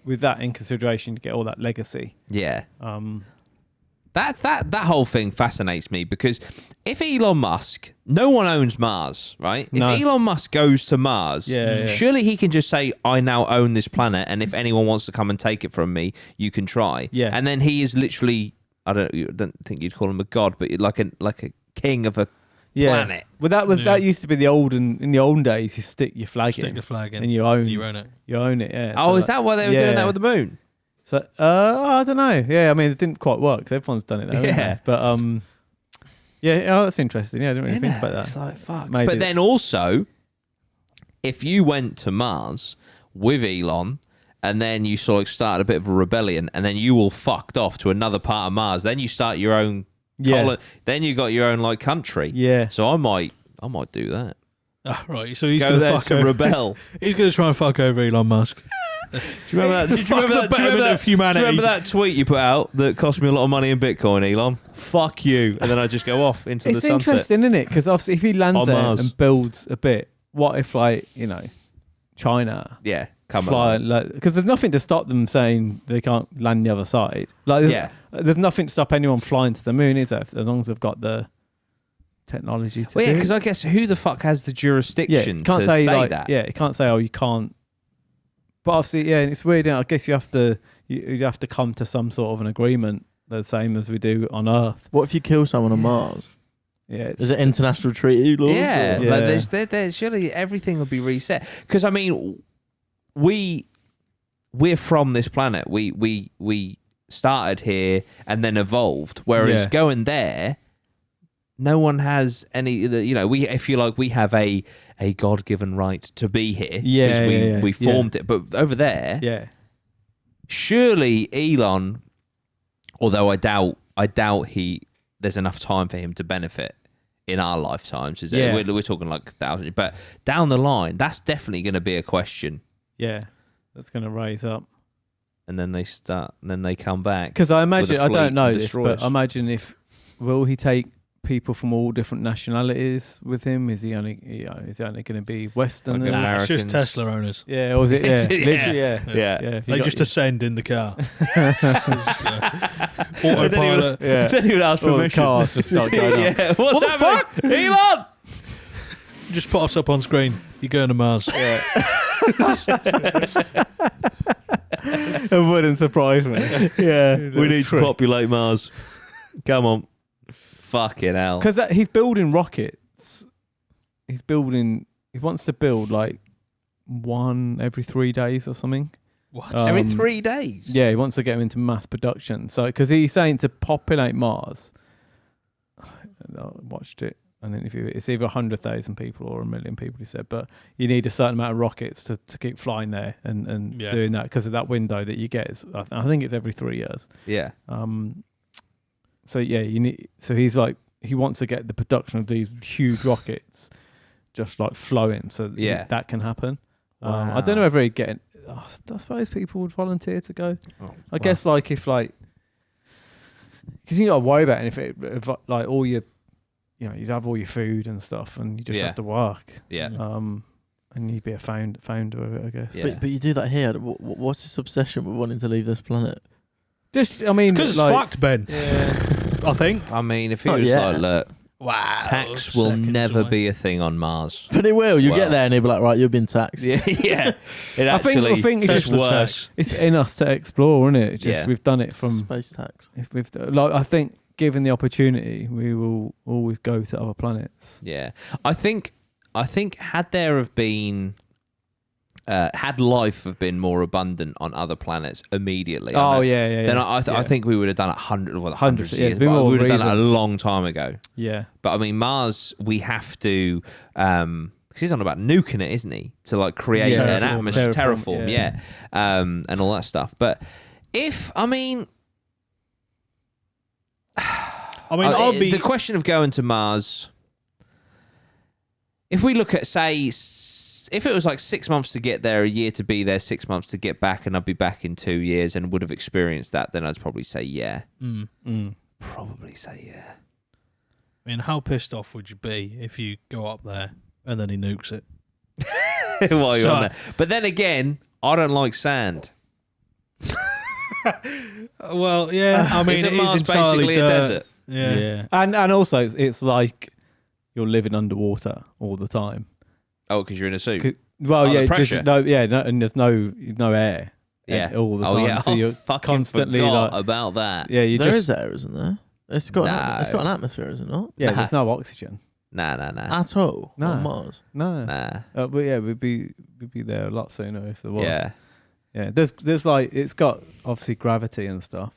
S2: with that in consideration, to get all that legacy.
S1: Yeah.
S2: Um,
S1: That whole thing fascinates me because if Elon Musk, no one owns Mars, right?
S2: No.
S1: If Elon Musk goes to Mars,
S2: Yeah.
S1: surely he can just say, I now own this planet, and if anyone wants to come and take it from me, you can try.
S2: Yeah.
S1: And then he is literally, I don't think you'd call him a god, but like a king of a planet.
S2: Well, that used to be in the olden days. You stick your flag
S3: Stick
S2: in
S3: the flag in.
S2: and you own
S3: You own it.
S2: it. Yeah.
S1: Oh,
S2: So
S1: is that why they were doing
S2: yeah.
S1: that with the moon?
S2: So I don't know. Yeah, I mean, it didn't quite work. 'Cause everyone's done it though.
S1: Yeah.
S2: Yeah, but yeah, that's interesting. Yeah, I didn't really think about that.
S1: It's like fuck.
S2: Maybe.
S1: But then also, if you went to Mars with Elon, and then you sort of started a bit of a rebellion, and then you all fucked off to another part of Mars, then you start your own. Then you got your own like country.
S2: Yeah.
S1: So I might do that.
S3: Ah, right. So he's
S1: Go
S3: going
S1: there
S3: to fuck
S1: to
S3: over.
S1: rebel.
S3: He's going to try and fuck over Elon Musk.
S1: Do you remember that?
S3: Fuck the betterment of humanity.
S1: Do you remember that tweet you put out that cost me a lot of money in Bitcoin, Elon? Fuck you. And then I just go off into the
S2: It's
S1: sunset.
S2: interesting, isn't it? Because obviously, if he lands
S1: On
S2: there
S1: Mars.
S2: and builds a bit, what if, like, China
S1: Yeah, come
S2: fly?
S1: on.
S2: Because there's nothing to stop them saying they can't land the other side. Like, there's nothing to stop anyone flying to the moon, is there? As long as they've got the technology to
S1: Well, yeah,
S2: do
S1: because
S2: it.
S1: I guess who the fuck has the jurisdiction
S2: you can't
S1: to
S2: say,
S1: say that?
S2: Yeah, you can't say, you can't. But obviously, yeah, it's weird. I guess you have to come to some sort of an agreement, the same as we do on Earth.
S4: What if you kill someone on Mars?
S2: Yeah,
S4: Is it international treaty laws?
S1: Yeah,
S4: or-
S1: like there's surely everything will be reset. Because I mean, we're from this planet. We started here and then evolved. Whereas going there, no one has any. We have a God-given right to be here.
S2: Yeah,
S1: we formed it. But over there, surely Elon, although I doubt there's enough time for him to benefit in our lifetimes. Is it?
S2: Yeah.
S1: We're talking like thousands, but down the line, that's definitely going to be a question.
S2: Yeah, that's going to raise up.
S1: And then they come back.
S2: Because I imagine,
S1: with a
S2: I
S1: fleet
S2: don't know
S1: and
S2: this,
S1: destroy
S2: but
S1: us.
S2: I imagine will he take people from all different nationalities with him? Is he only going to be Westerners?
S1: Like
S3: Nah, it's just
S1: Americans.
S3: Tesla owners.
S2: Yeah, or is it? Yeah,
S1: Yeah.
S2: literally, yeah.
S1: Yeah.
S2: If you
S3: They
S2: got-
S3: just ascend in the car.
S1: I didn't
S3: Autopilot.
S2: yeah.
S1: Didn't even ask
S2: All the
S1: permission.
S2: cars just start going up.
S1: Yeah, what's
S3: What the
S1: happening? Elon!
S3: Just pops up on screen. You're going to Mars.
S2: Yeah. It wouldn't surprise me.
S1: Yeah, we need to populate Mars. Come on. Fucking hell.
S2: Because he's building rockets. He wants to build like one every 3 days or something.
S3: What?
S1: Every 3 days?
S2: Yeah, he wants to get him into mass production. So, because he's saying to populate Mars, I watched it, an interview. It's either 100,000 people or 1 million people, he said. But you need a certain amount of rockets to keep flying there and doing that because of that window that you get. I think it's every 3 years.
S1: Yeah.
S2: So yeah, he's like, he wants to get the production of these huge rockets just like flowing, so that can happen. I don't know whether he'd get. I suppose people would volunteer to go. I guess like if like, because you got to worry about it if like all your, you'd have all your food and stuff, and you just have to work.
S1: Yeah.
S2: And you'd be a founder of it, I guess.
S1: Yeah.
S4: But you do that here. What's this obsession with wanting to leave this planet?
S2: Just, I mean,
S3: Because it's
S2: like,
S3: fucked, Ben.
S2: Yeah.
S3: I think.
S1: I mean, if he
S4: Not
S1: was
S4: yet.
S1: like, look,
S3: Wow.
S1: tax will
S3: seconds
S1: never
S3: away.
S1: be a thing on Mars.
S4: But it will. You
S1: Well.
S4: get there and he'll be like, right, you've been taxed.
S1: Yeah. It
S2: I think
S1: actually
S2: it's
S1: just
S2: just
S1: worse.
S2: It's in us to explore, isn't it? It's just
S1: Yeah.
S2: we've done it from.
S4: Space tax.
S2: I think, given the opportunity, we will always go to other planets.
S1: Yeah. I think had there have been had life have been more abundant on other planets immediately. Then I think we would have done it hundreds
S2: Hundreds,
S1: of
S2: yeah,
S1: years.
S2: it'd be
S1: But
S2: more
S1: we would have done it a
S2: reason.
S1: long time ago.
S2: Yeah.
S1: But I mean, Mars, we have to. Because he's on about nuking it, isn't he? To like create
S2: Yeah,
S1: an atmosphere, terraform,
S2: yeah.
S1: and all that stuff. But I'd be the question of going to Mars. If we look at, say, if it was like 6 months to get there, a year to be there, 6 months to get back, and I'd be back in 2 years and would have experienced that, then I'd probably say yeah. Probably say yeah.
S3: I mean, how pissed off would you be if you go up there and then he nukes it?
S1: While you're on there. But then again, I don't like sand.
S3: Well, yeah. I mean,
S1: Isn't
S3: it is
S1: Mars
S3: entirely
S1: basically a
S3: dirt.
S1: desert?
S3: Yeah.
S2: And also it's like you're living underwater all the time.
S1: Oh, because you're in a suit.
S2: Well,
S1: the
S2: yeah,
S1: pressure.
S2: and there's no air.
S1: Yeah.
S2: all the time. So you're
S1: fucking
S2: constantly
S1: forgot
S2: like,
S1: about that.
S2: yeah, you
S4: There
S2: just
S4: is air, isn't there? It's got an atmosphere, is it not?
S2: yeah.
S1: Nah.
S2: There's no oxygen.
S1: Nah.
S4: At all
S2: No.
S4: on Mars.
S2: No,
S1: Nah.
S2: but yeah, we'd be there a lot sooner if there was.
S1: Yeah.
S2: Yeah, there's like it's got obviously gravity and stuff.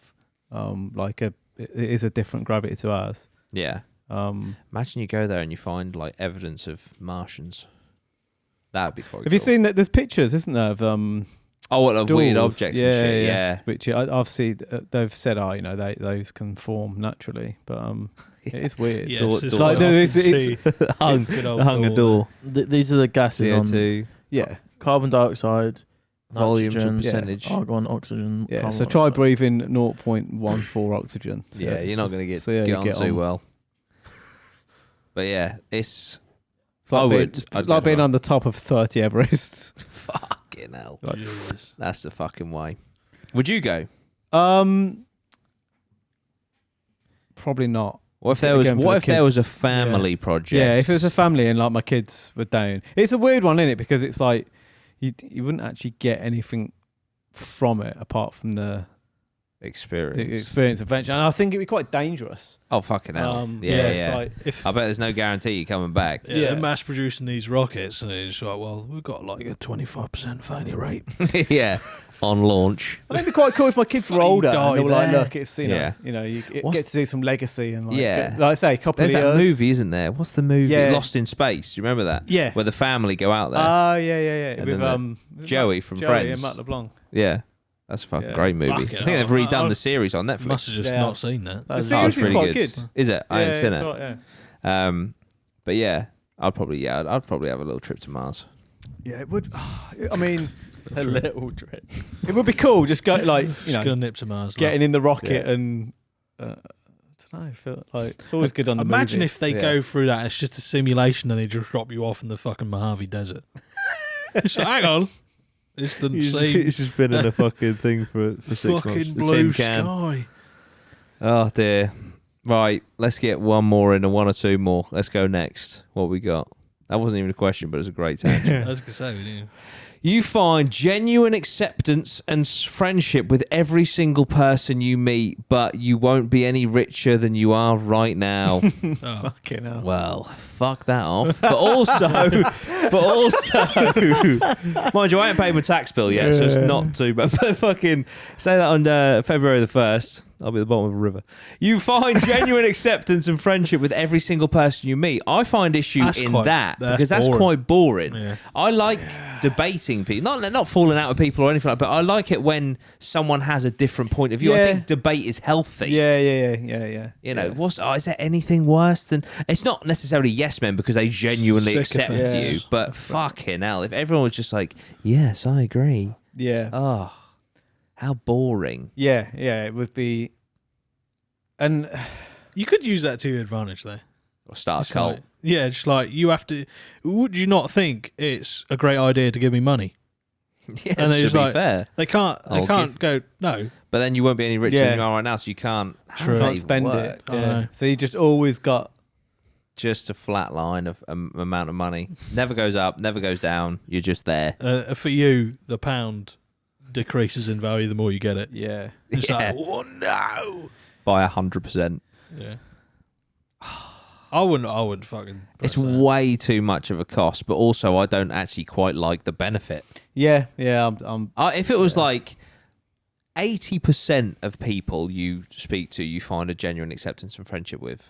S2: It is a different gravity to ours.
S1: Yeah. Imagine you go there and you find like evidence of Martians. That would be quite.
S2: Have you seen that? There's pictures, isn't there, of
S1: of weird objects and shit. Yeah.
S2: Which obviously they've said, those can form naturally, but it is weird.
S3: Yes,
S2: Door-
S3: it's
S2: like,
S3: what I
S2: it's-
S3: often
S2: it's-
S3: see.
S1: hung a door.
S4: These are the gases on
S1: CO2,
S2: yeah,
S4: carbon dioxide,
S1: volume
S4: nitrogen,
S1: percentage.
S4: argon, oxygen.
S2: yeah.
S4: carbon
S2: So try
S4: monoxide.
S2: breathing 0.14 oxygen. So
S1: Yeah, you're not going to
S2: see how
S1: get
S2: you
S1: on
S2: get
S1: too
S2: on.
S1: well. But yeah, it's
S2: It's like
S1: I
S2: being,
S1: would.
S2: it's
S1: I'd go
S2: like being
S1: to
S2: on the top of 30 Everests.
S1: fucking hell.
S3: Jesus.
S1: That's the fucking way. Would you go?
S2: Probably not.
S1: What if there was?
S2: Again, for
S1: What
S2: the
S1: if there was a
S2: kids.
S1: family project?
S2: Yeah, if it was a family and like my kids were down, it's a weird one, isn't it? Because it's like you wouldn't actually get anything from it apart from the
S1: experience.
S2: experience of adventure, and I think it'd be quite dangerous.
S1: Oh fucking hell! Yeah,
S2: It's
S1: yeah.
S2: like,
S3: If
S1: I bet there's no guarantee you're coming back.
S3: yeah,
S2: Yeah.
S3: they're mass producing these rockets, and it's like, well, we've got like a 25% failure rate.
S1: Yeah, on launch.
S2: I think it'd be quite cool if my kids were
S3: Fucking
S2: older
S3: die
S2: and they were like,
S3: there.
S2: look, it's you
S1: Yeah.
S2: know, you
S1: What's-
S2: get to do some legacy and like,
S1: Yeah.
S2: like I say, a couple
S1: There's
S2: of
S1: that
S2: years.
S1: movie, isn't there? What's the movie?
S2: Yeah.
S1: Lost in Space. Do you remember that?
S2: Yeah.
S1: Where the family go out there.
S2: Oh yeah,
S1: And
S2: with
S1: then Joey from Friends.
S2: and Matt LeBlanc.
S1: Yeah, that's a fucking
S2: Yeah.
S1: great movie.
S3: Fuck
S1: I
S3: it,
S1: think they've redone the series on Netflix.
S3: Must have just
S2: Yeah.
S3: not seen that.
S2: The
S1: Oh,
S2: series
S1: it's
S2: is
S1: really
S2: quite
S1: good.
S2: good.
S1: Is it? I haven't seen
S2: it's
S1: it.
S2: right, yeah.
S1: But yeah, I'd probably have a little trip to Mars.
S2: Yeah, it would. I mean,
S4: A little trip.
S2: it would be cool. Just go like you
S3: Just
S2: know,
S3: gonna nip to Mars.
S2: getting in the rocket
S1: Yeah.
S2: and I don't know. Feel like it's always good on the
S3: Imagine
S2: movie.
S3: if they
S1: Yeah.
S3: go through that. It's just a simulation, and they just drop you off in the fucking Mojave Desert. So hang on, this doesn't seem
S1: just been in a fucking thing for
S3: fucking blue sky.
S1: Oh dear. Right, let's get one more in and one or two more. Let's go next. What we got? That wasn't even a question, but it was a great tangent.
S3: I was gonna say, yeah.
S1: You find genuine acceptance and friendship with every single person you meet, but you won't be any richer than you are right now.
S3: Oh,
S2: Fucking hell.
S1: Well, fuck that off. But also, mind you, I ain't paid my tax bill yet, so it's not too bad. But fucking say that on February the 1st. I'll be at the bottom of a river. You find genuine acceptance and friendship with every single person you meet. I find issue
S3: That's
S1: in
S3: quite-
S1: that
S3: that's
S1: because that's
S3: boring.
S1: quite boring.
S3: Yeah.
S1: I like debating people, not falling out with people or anything like that, but I like it when someone has a different point of view. I
S2: Yeah.
S1: think debate is healthy.
S2: Yeah.
S1: You know, is there anything worse than... It's not necessarily yes men because they genuinely accept
S3: Sycophants.
S1: you,
S2: Yeah.
S1: but fucking hell, if everyone was just like, yes, I agree.
S2: Yeah.
S1: Oh, how boring.
S2: Yeah. It would be. And
S3: You could use that to your advantage, though.
S1: Or start a
S3: Just
S1: cult.
S3: like- yeah, just like you have to. Would you not think it's a great idea to give me money?
S1: Yes,
S3: And they
S1: to
S3: just
S1: be
S3: like-
S1: fair.
S3: They can't. They
S1: I'll
S3: can't
S1: give-
S3: go. No.
S1: But then you won't be any richer
S2: Yeah.
S1: than you are right now, so you can't... how
S3: True.
S1: does that
S2: can't
S1: even
S2: spend
S1: work?
S2: it.
S3: I
S2: Yeah.
S3: know.
S2: So you just always got.
S1: Just a flat line of amount of money. Never goes up, never goes down. You're just there.
S3: For you, the pound decreases in value the more you get it.
S2: Yeah.
S3: It's
S1: Yeah.
S3: like, oh no.
S1: By 100%.
S3: Yeah. I wouldn't fucking.
S1: It's
S3: press that.
S1: way too much of a cost, but also I don't actually quite like the benefit.
S2: Yeah. I'm
S1: If it was like 80% of people you speak to, you find a genuine acceptance and friendship with.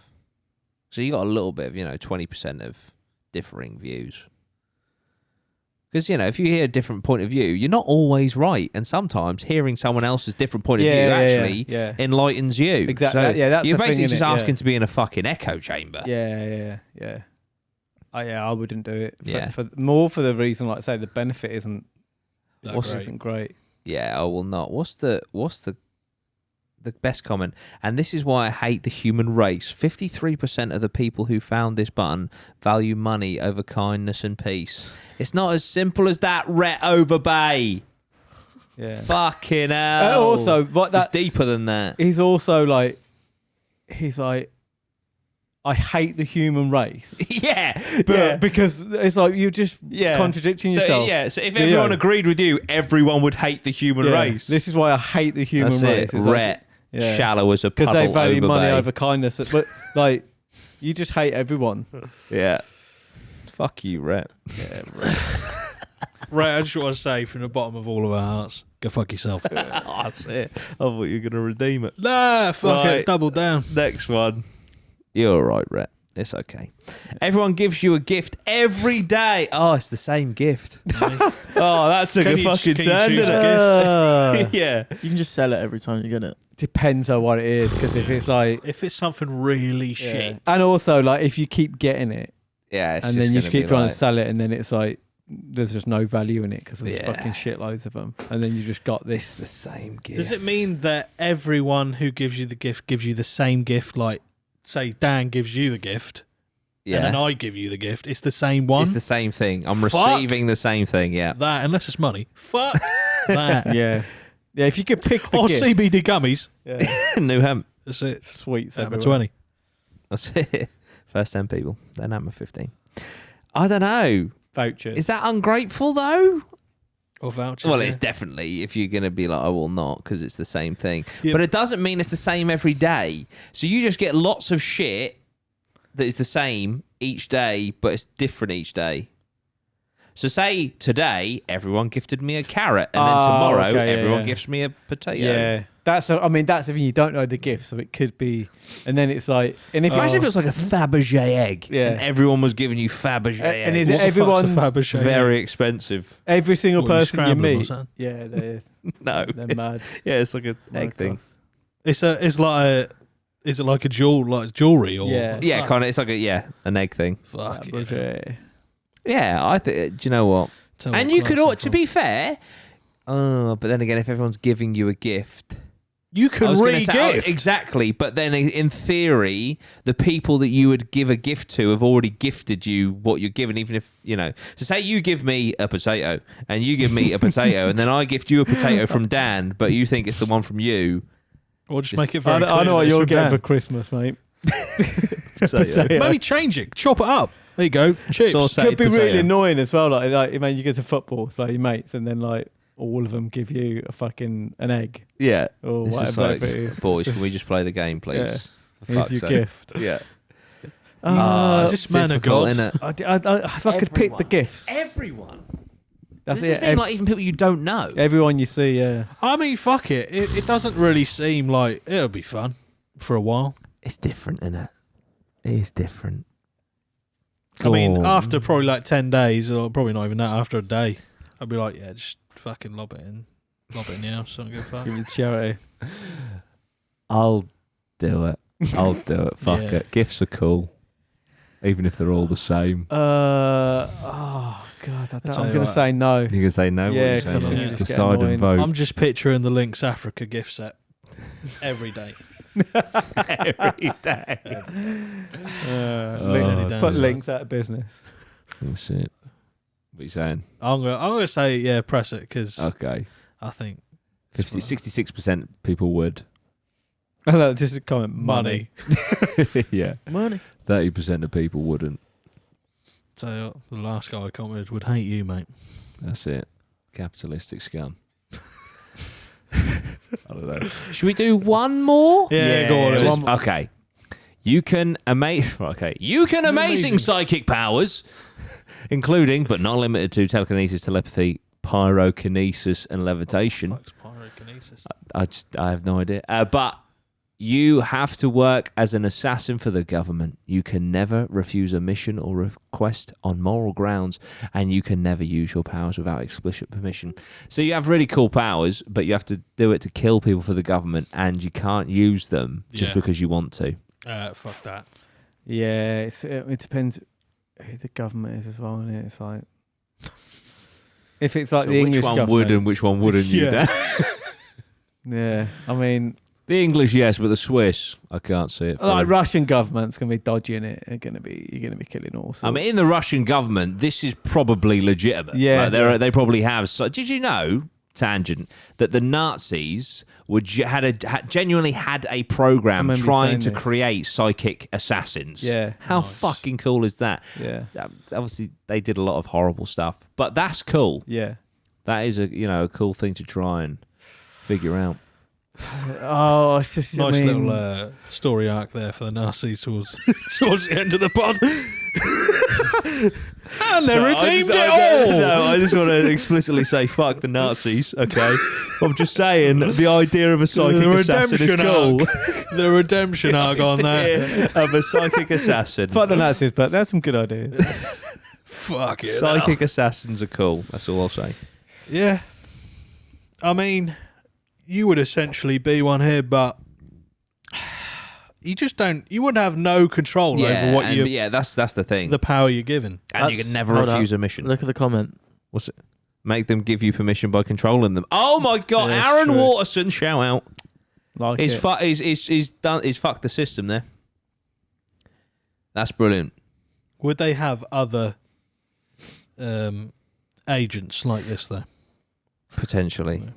S1: So you got a little bit of, 20% of differing views. Because, if you hear a different point of view, you're not always right. And sometimes hearing someone else's different point of view actually
S2: yeah.
S1: enlightens you.
S2: Exactly.
S1: So
S2: Yeah, that's
S1: you're
S2: the thing,
S1: basically
S2: innit?
S1: just
S2: Yeah.
S1: asking to be in a fucking echo chamber.
S2: Yeah. I wouldn't do it.
S1: Yeah.
S2: For more for the reason, like I say, the benefit isn't
S3: That
S1: What's-
S3: great.
S2: isn't great.
S1: Yeah, I will not. What's the best comment? And this is why I hate the human race. 53% of the people who found this button value money over kindness and peace. It's not as simple as that, Rhett Overbay.
S2: Yeah.
S1: Fucking hell.
S2: Also, what
S1: it's
S2: that
S1: deeper than that.
S2: he's also like, I hate the human race.
S1: Yeah,
S2: But because it's like you're just
S1: Yeah.
S2: contradicting
S1: So,
S2: yourself.
S1: yeah, so if
S2: Yeah.
S1: everyone agreed with you, everyone would hate the human
S2: Yeah.
S1: race.
S2: This is why I hate the human
S1: That's
S2: race.
S1: it.
S2: It's
S1: Rhett,
S2: yeah.
S1: shallow as a
S2: because
S1: puddle
S2: they value money
S1: Overbay.
S2: over kindness. But like, you just hate everyone.
S1: Yeah. Fuck you, Rhett.
S2: Yeah.
S3: Right, I just want to say from the bottom of all of our hearts, go fuck yourself.
S1: That's it. I thought you were going to redeem it.
S3: Nah, fuck
S1: Right.
S3: it, double down.
S1: Next one. You're all right, Rhett. It's okay. Everyone gives you a gift every day. Oh, it's the same gift. Oh, that took
S3: Can
S1: a
S3: you-
S1: fucking
S3: can you
S1: turn,
S3: choose
S1: didn't
S3: a
S1: it? Yeah.
S4: You can just sell it every time you get it.
S2: Depends on what it is, because if it's like,
S3: If it's something really shit,
S2: and also like if you keep getting it
S1: Yeah, it's
S2: and
S1: just
S2: then you
S1: gonna
S2: keep
S1: be
S2: trying
S1: like,
S2: to sell it, and then it's like there's just no value in it because there's
S1: Yeah.
S2: fucking shitloads of them, and then you just got
S1: it's the
S2: this.
S1: same gift.
S3: does it mean that everyone who gives you the gift gives you the same gift? Like, say Dan gives you the gift,
S1: Yeah.
S3: and then I give you the gift. It's the same one.
S1: It's the same thing. I'm
S3: Fuck.
S1: receiving the same thing, yeah.
S3: That, unless it's money. Fuck that.
S2: Yeah, yeah. If you could pick the
S3: Or
S2: gift,
S3: CBD gummies.
S2: yeah.
S1: New hemp.
S3: That's it.
S2: Sweets
S3: Number
S2: everywhere.
S3: 20.
S1: That's it. First 10 people. Then number 15. I don't know.
S2: Vouchers.
S1: Is that ungrateful, though?
S3: Or vouchers.
S1: Well,
S3: yeah.
S1: it's definitely if you're going to be like, I will not, because it's the same thing.
S3: Yeah.
S1: But it doesn't mean it's the same every day. So you just get lots of shit that is the same each day, but it's different each day. So say today, everyone gifted me a carrot, and then tomorrow,
S2: okay, yeah,
S1: everyone
S2: yeah.
S1: gifts me a potato.
S2: Yeah, that's. I mean, that's if you don't know the gift, so it could be, and then it's like, and if
S1: Imagine
S2: you,
S1: if it was like a Fabergé egg,
S2: Yeah.
S1: and everyone was giving you Fabergé
S2: and
S1: eggs.
S2: is it
S3: What the fuck's
S2: everyone?
S3: a Fabergé?
S1: Very expensive.
S2: Every single
S3: What, you
S2: person you
S3: scramble them or
S2: meet,
S3: something?
S2: yeah,
S1: No,
S2: they're
S1: it's-
S2: mad.
S1: yeah, it's like an egg
S2: Mad
S1: thing.
S2: stuff.
S3: It's like a. Is it like a jewelry or?
S2: Yeah.
S1: Yeah,
S3: Fuck.
S1: kind of. It's like an egg thing.
S3: Fuck it.
S2: Fabergé.
S1: Yeah, I think. Do you know what?
S3: Tell
S1: And
S3: what
S1: you could,
S3: class
S1: to
S3: I'm
S1: be fair, but then again, if everyone's giving you a gift,
S3: You
S1: I
S3: can
S1: was gonna
S3: re-gift.
S1: say, exactly. But then, in theory, the people that you would give a gift to have already gifted you what you're given, even if you know. So, say you give me a potato, and you give me a potato, and then I gift you a potato from Dan, but you think it's the one from you.
S3: Or just
S1: Just-
S3: make it very
S2: I
S3: clear.
S2: know
S3: that
S2: what
S3: it's
S2: you're
S3: from
S2: getting
S3: Dan.
S2: for Christmas, mate.
S1: Potato.
S3: Maybe change it. Chop it up. There you go. Chips.
S1: Sauce.
S2: Could be
S1: Potato.
S2: really annoying as well. Like, man, you go to football with your mates, and then like all of them give you a fucking an egg
S1: Yeah.
S2: or
S1: It's just
S2: whatever
S1: like,
S2: it is.
S1: boys,
S2: It's
S1: can we just play the game, please?
S2: Yeah.
S1: For
S2: Here's
S1: fuck's
S2: your
S1: sake.
S2: gift.
S1: Yeah.
S3: this man of
S1: difficult,
S3: God.
S1: innit?
S2: If I could pick the
S1: Everyone.
S2: gifts,
S1: Everyone.
S2: that's
S1: This
S2: it.
S1: is being like even people you don't know.
S2: Everyone you see, yeah.
S3: I mean, fuck it. It doesn't really seem like it'll be fun for a while.
S1: It's different, isn't it? It is different.
S3: I mean,
S1: Go on.
S3: after probably like 10 days, or probably not even that, after a day, I'd be like, yeah, just fucking lob it in the house. Don't give a fuck.
S2: Give it charity.
S1: I'll do it. I'll do it. Fuck
S3: Yeah.
S1: it. Gifts are cool, even if they're all the same.
S2: Oh god,
S3: tell
S2: I'm
S3: you
S2: gonna
S3: what.
S2: say no.
S1: You can say no.
S2: Yeah,
S1: what
S2: 'cause
S1: you
S2: I
S1: say
S3: think
S1: no.
S3: you just
S2: get
S1: Decide
S2: annoying.
S1: and vote.
S3: I'm just picturing the Lynx Africa gift set every day.
S1: every day.
S3: Link-
S2: Put
S3: down.
S2: links out of business.
S1: That's it. What are you saying?
S3: I'm gonna say yeah, press it because
S1: Okay.
S3: I think
S1: 66% people would.
S2: Just a comment. Money.
S1: Yeah.
S4: Money.
S1: 30% of people wouldn't.
S3: So the last guy I commented would hate you, mate.
S1: That's it. Capitalistic scum. I don't know. Should we do one more?
S3: Yeah, go on.
S1: Just- okay. You can amazing
S3: Amazing.
S1: psychic powers, including but not limited to telekinesis, telepathy, pyrokinesis, and levitation.
S3: Fuck's pyrokinesis.
S1: I have no idea. But you have to work as an assassin for the government. You can never refuse a mission or request on moral grounds, and you can never use your powers without explicit permission. So you have really cool powers, but you have to do it to kill people for the government, and you can't use them just
S3: Yeah.
S1: because you want to.
S3: Fuck that.
S2: Yeah, it depends who the government is as well, isn't it? It's like if it's like
S1: So
S2: the English
S1: which one
S2: government.
S1: would and which one wouldn't you?
S3: Yeah.
S1: Dan?
S2: Yeah, I mean,
S1: The English, yes, but the Swiss, I can't see it. for
S2: like
S1: them.
S2: Russian government's gonna be dodgy in it. You're gonna be killing all sorts.
S1: I mean, in the Russian government, this is probably legitimate.
S2: Yeah,
S1: Like,
S2: yeah.
S1: they probably have. So, did you know, tangent, that the Nazis genuinely had a
S2: I
S1: program
S2: remember
S1: trying
S2: saying
S1: to
S2: this.
S1: create psychic assassins?
S2: Yeah.
S1: How
S3: Nice.
S1: fucking cool is that?
S2: Yeah,
S1: Obviously, they did a lot of horrible stuff, but that's cool.
S2: yeah.
S1: That is a cool thing to try and figure out.
S2: Oh, it's just
S3: Nice
S2: I mean,
S3: little story arc there for the Nazis towards the end of the pod. And they redeemed it all.
S1: No, I just want to explicitly say fuck the Nazis, okay? I'm just saying the idea of a psychic assassin is cool.
S3: The redemption arc on that.
S1: Of a psychic assassin.
S2: Fuck the Nazis, but that's some good ideas.
S3: Fuck it.
S1: Psychic assassins are cool. That's all I'll say.
S3: Yeah. I mean, you would essentially be one here, but you just don't. You would have no control over what you.
S1: Yeah, that's the thing.
S3: The power you're given.
S1: And you can never refuse a mission.
S4: Look at the comment.
S1: What's it? Make them give you permission by controlling them. Oh my god,
S3: Yeah,
S1: Aaron
S3: true.
S1: Waterson, shout out.
S2: Like
S1: He's
S2: it.
S1: done. He's fucked the system there. That's brilliant.
S3: Would they have other agents like this though?
S1: Potentially. Do
S3: And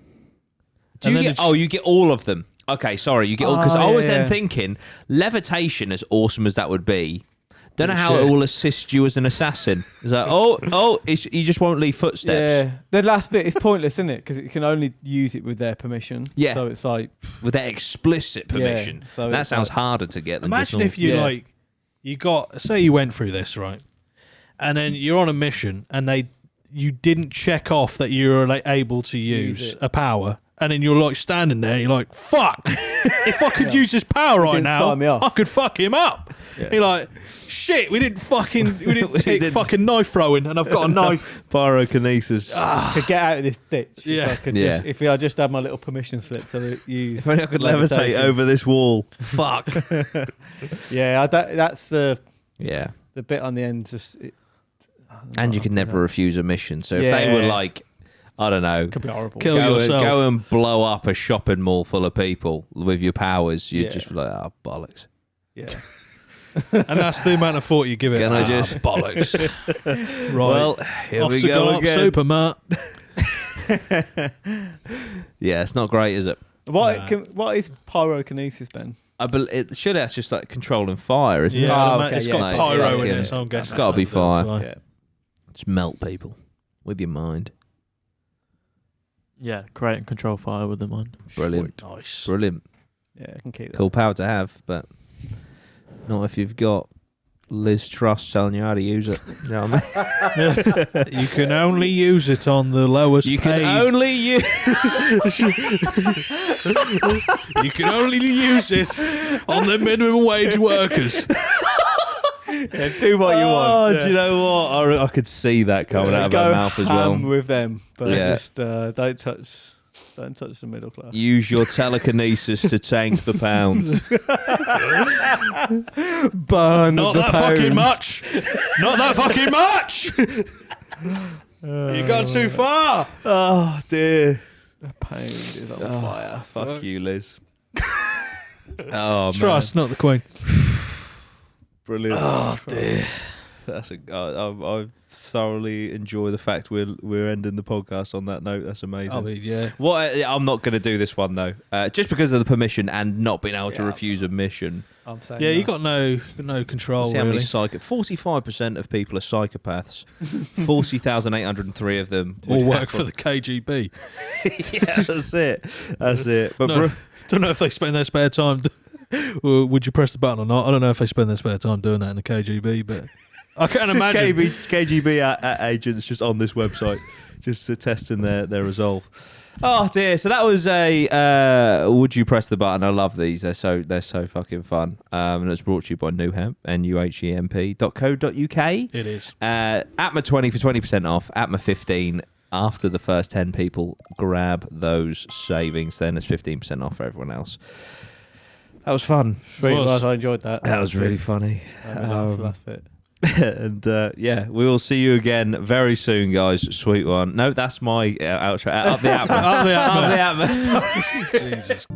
S1: you
S3: then
S1: get?
S3: it's-
S1: Oh, you get all of them. Okay, sorry, you get all because
S2: Oh,
S1: I was
S2: yeah.
S1: then thinking levitation, as awesome as that would be. Don't know
S3: Yeah,
S1: how
S3: sure.
S1: it will assist you as an assassin. It's like, you just won't leave footsteps.
S2: Yeah, the last bit is pointless, isn't it? Because you can only use it with their permission.
S1: Yeah.
S2: So it's like,
S1: With that explicit permission.
S2: Yeah, so
S1: that
S2: it's
S1: sounds
S2: like-
S1: harder to get than
S3: Imagine
S1: just
S3: if you
S2: Yeah.
S3: you got, say you went through this, right? And then you're on a mission and you didn't check off that you were able to
S2: Use
S3: use
S2: it.
S3: a power. And then you're standing there, you're like, fuck, if I could use this power right
S2: didn't
S3: now,
S2: sign me off.
S3: I could fuck him up.
S2: Yeah.
S3: You're like, shit, we didn't
S1: We
S3: take
S1: didn't.
S3: fucking knife throwing and I've got a knife.
S1: pyrokinesis.
S2: could get out of this ditch.
S3: Yeah.
S2: If I just had my little permission slip to use.
S1: If only I could levitate
S2: levitation.
S1: over this wall. Fuck.
S2: Yeah, that's the
S1: Yeah.
S2: bit on the end. Just
S1: And you can never refuse a mission. So if they
S2: Yeah.
S1: were like, I don't know,
S2: could be horrible.
S3: Kill
S1: go
S3: yourself.
S1: and blow up a shopping mall full of people with your powers, you'd
S2: Yeah.
S1: just be like, oh, bollocks.
S2: Yeah.
S3: And that's the amount of thought you give it.
S1: Can I just-
S3: bollocks? Right.
S1: Well, here
S3: Off
S1: we
S3: to
S1: go
S3: up
S1: again.
S3: super, Matt.
S1: Yeah, it's not great, is it?
S2: What is pyrokinesis, Ben?
S1: Surely that's just like controlling fire, isn't
S3: Yeah,
S1: it?
S2: Oh,
S3: Matt,
S2: okay,
S3: it's
S2: yeah.
S3: got
S1: Like,
S3: pyro
S1: fucking-
S3: in it, so I'm guessing
S1: it's gotta be fire.
S2: Yeah.
S1: Just melt people with your mind.
S4: Yeah, create and control fire with the mind.
S1: Brilliant.
S3: Nice.
S1: Brilliant.
S2: Yeah, I can keep that.
S1: Cool power to have, but not if you've got Liz Truss telling you how to use it. You know what I mean?
S3: You can only use it on the lowest
S1: You can
S3: paid.
S1: only use.
S3: You can only use it on the minimum wage workers.
S2: Yeah, do what you want.
S1: Oh, do you know what? I could see that coming out of
S2: Go
S1: her mouth as well.
S2: ham with them, but
S1: Yeah.
S2: just don't touch the middle class.
S1: Use your telekinesis to tank the pound.
S2: Burn
S3: Not
S2: the
S3: that
S2: pound.
S3: fucking much. Not that fucking much. You gone too far.
S1: Oh dear.
S2: The pound is on fire.
S1: Fuck you, Liz. Oh,
S3: Trust, not the Queen.
S1: Brilliant.
S3: Oh dear.
S1: That's I thoroughly enjoy the fact we're ending the podcast on that note. That's amazing.
S3: I mean, yeah.
S1: I'm not going to do this one though, just because of the permission and not being able to
S2: Yeah.
S1: refuse a mission.
S2: I'm saying
S3: Yeah, you
S2: no.
S3: got no control.
S1: See how many
S3: Really.
S1: 45% of people are psychopaths. 40,803 of them
S3: All
S1: would
S3: work
S1: have
S3: for the KGB.
S1: Yeah, that's it. That's it. But
S3: No, don't know if they spend their spare time. Or would you press the button or not? I don't know if they spend their spare time doing that in the KGB, but I can't
S1: it's just
S3: imagine.
S1: KGB agents just on this website, just testing their resolve. Oh dear! So that was a would you press the button? I love these. They're so fucking fun. And it's brought to you by NuHemp, NuHemp.co.uk.
S3: It is.
S1: APMA 20 for 20% off. APMA 15 after the first 10 people grab those savings. Then it's 15% off for everyone else. That was fun.
S2: Sweet,
S3: Was.
S2: well, I enjoyed that.
S1: That was really funny.
S2: The last bit.
S1: And yeah, we will see you again very soon, guys. Sweet one. No, that's my outro. Up the APMA.
S3: Up the APMA.
S1: Up the APMA. Sorry.
S3: Jesus.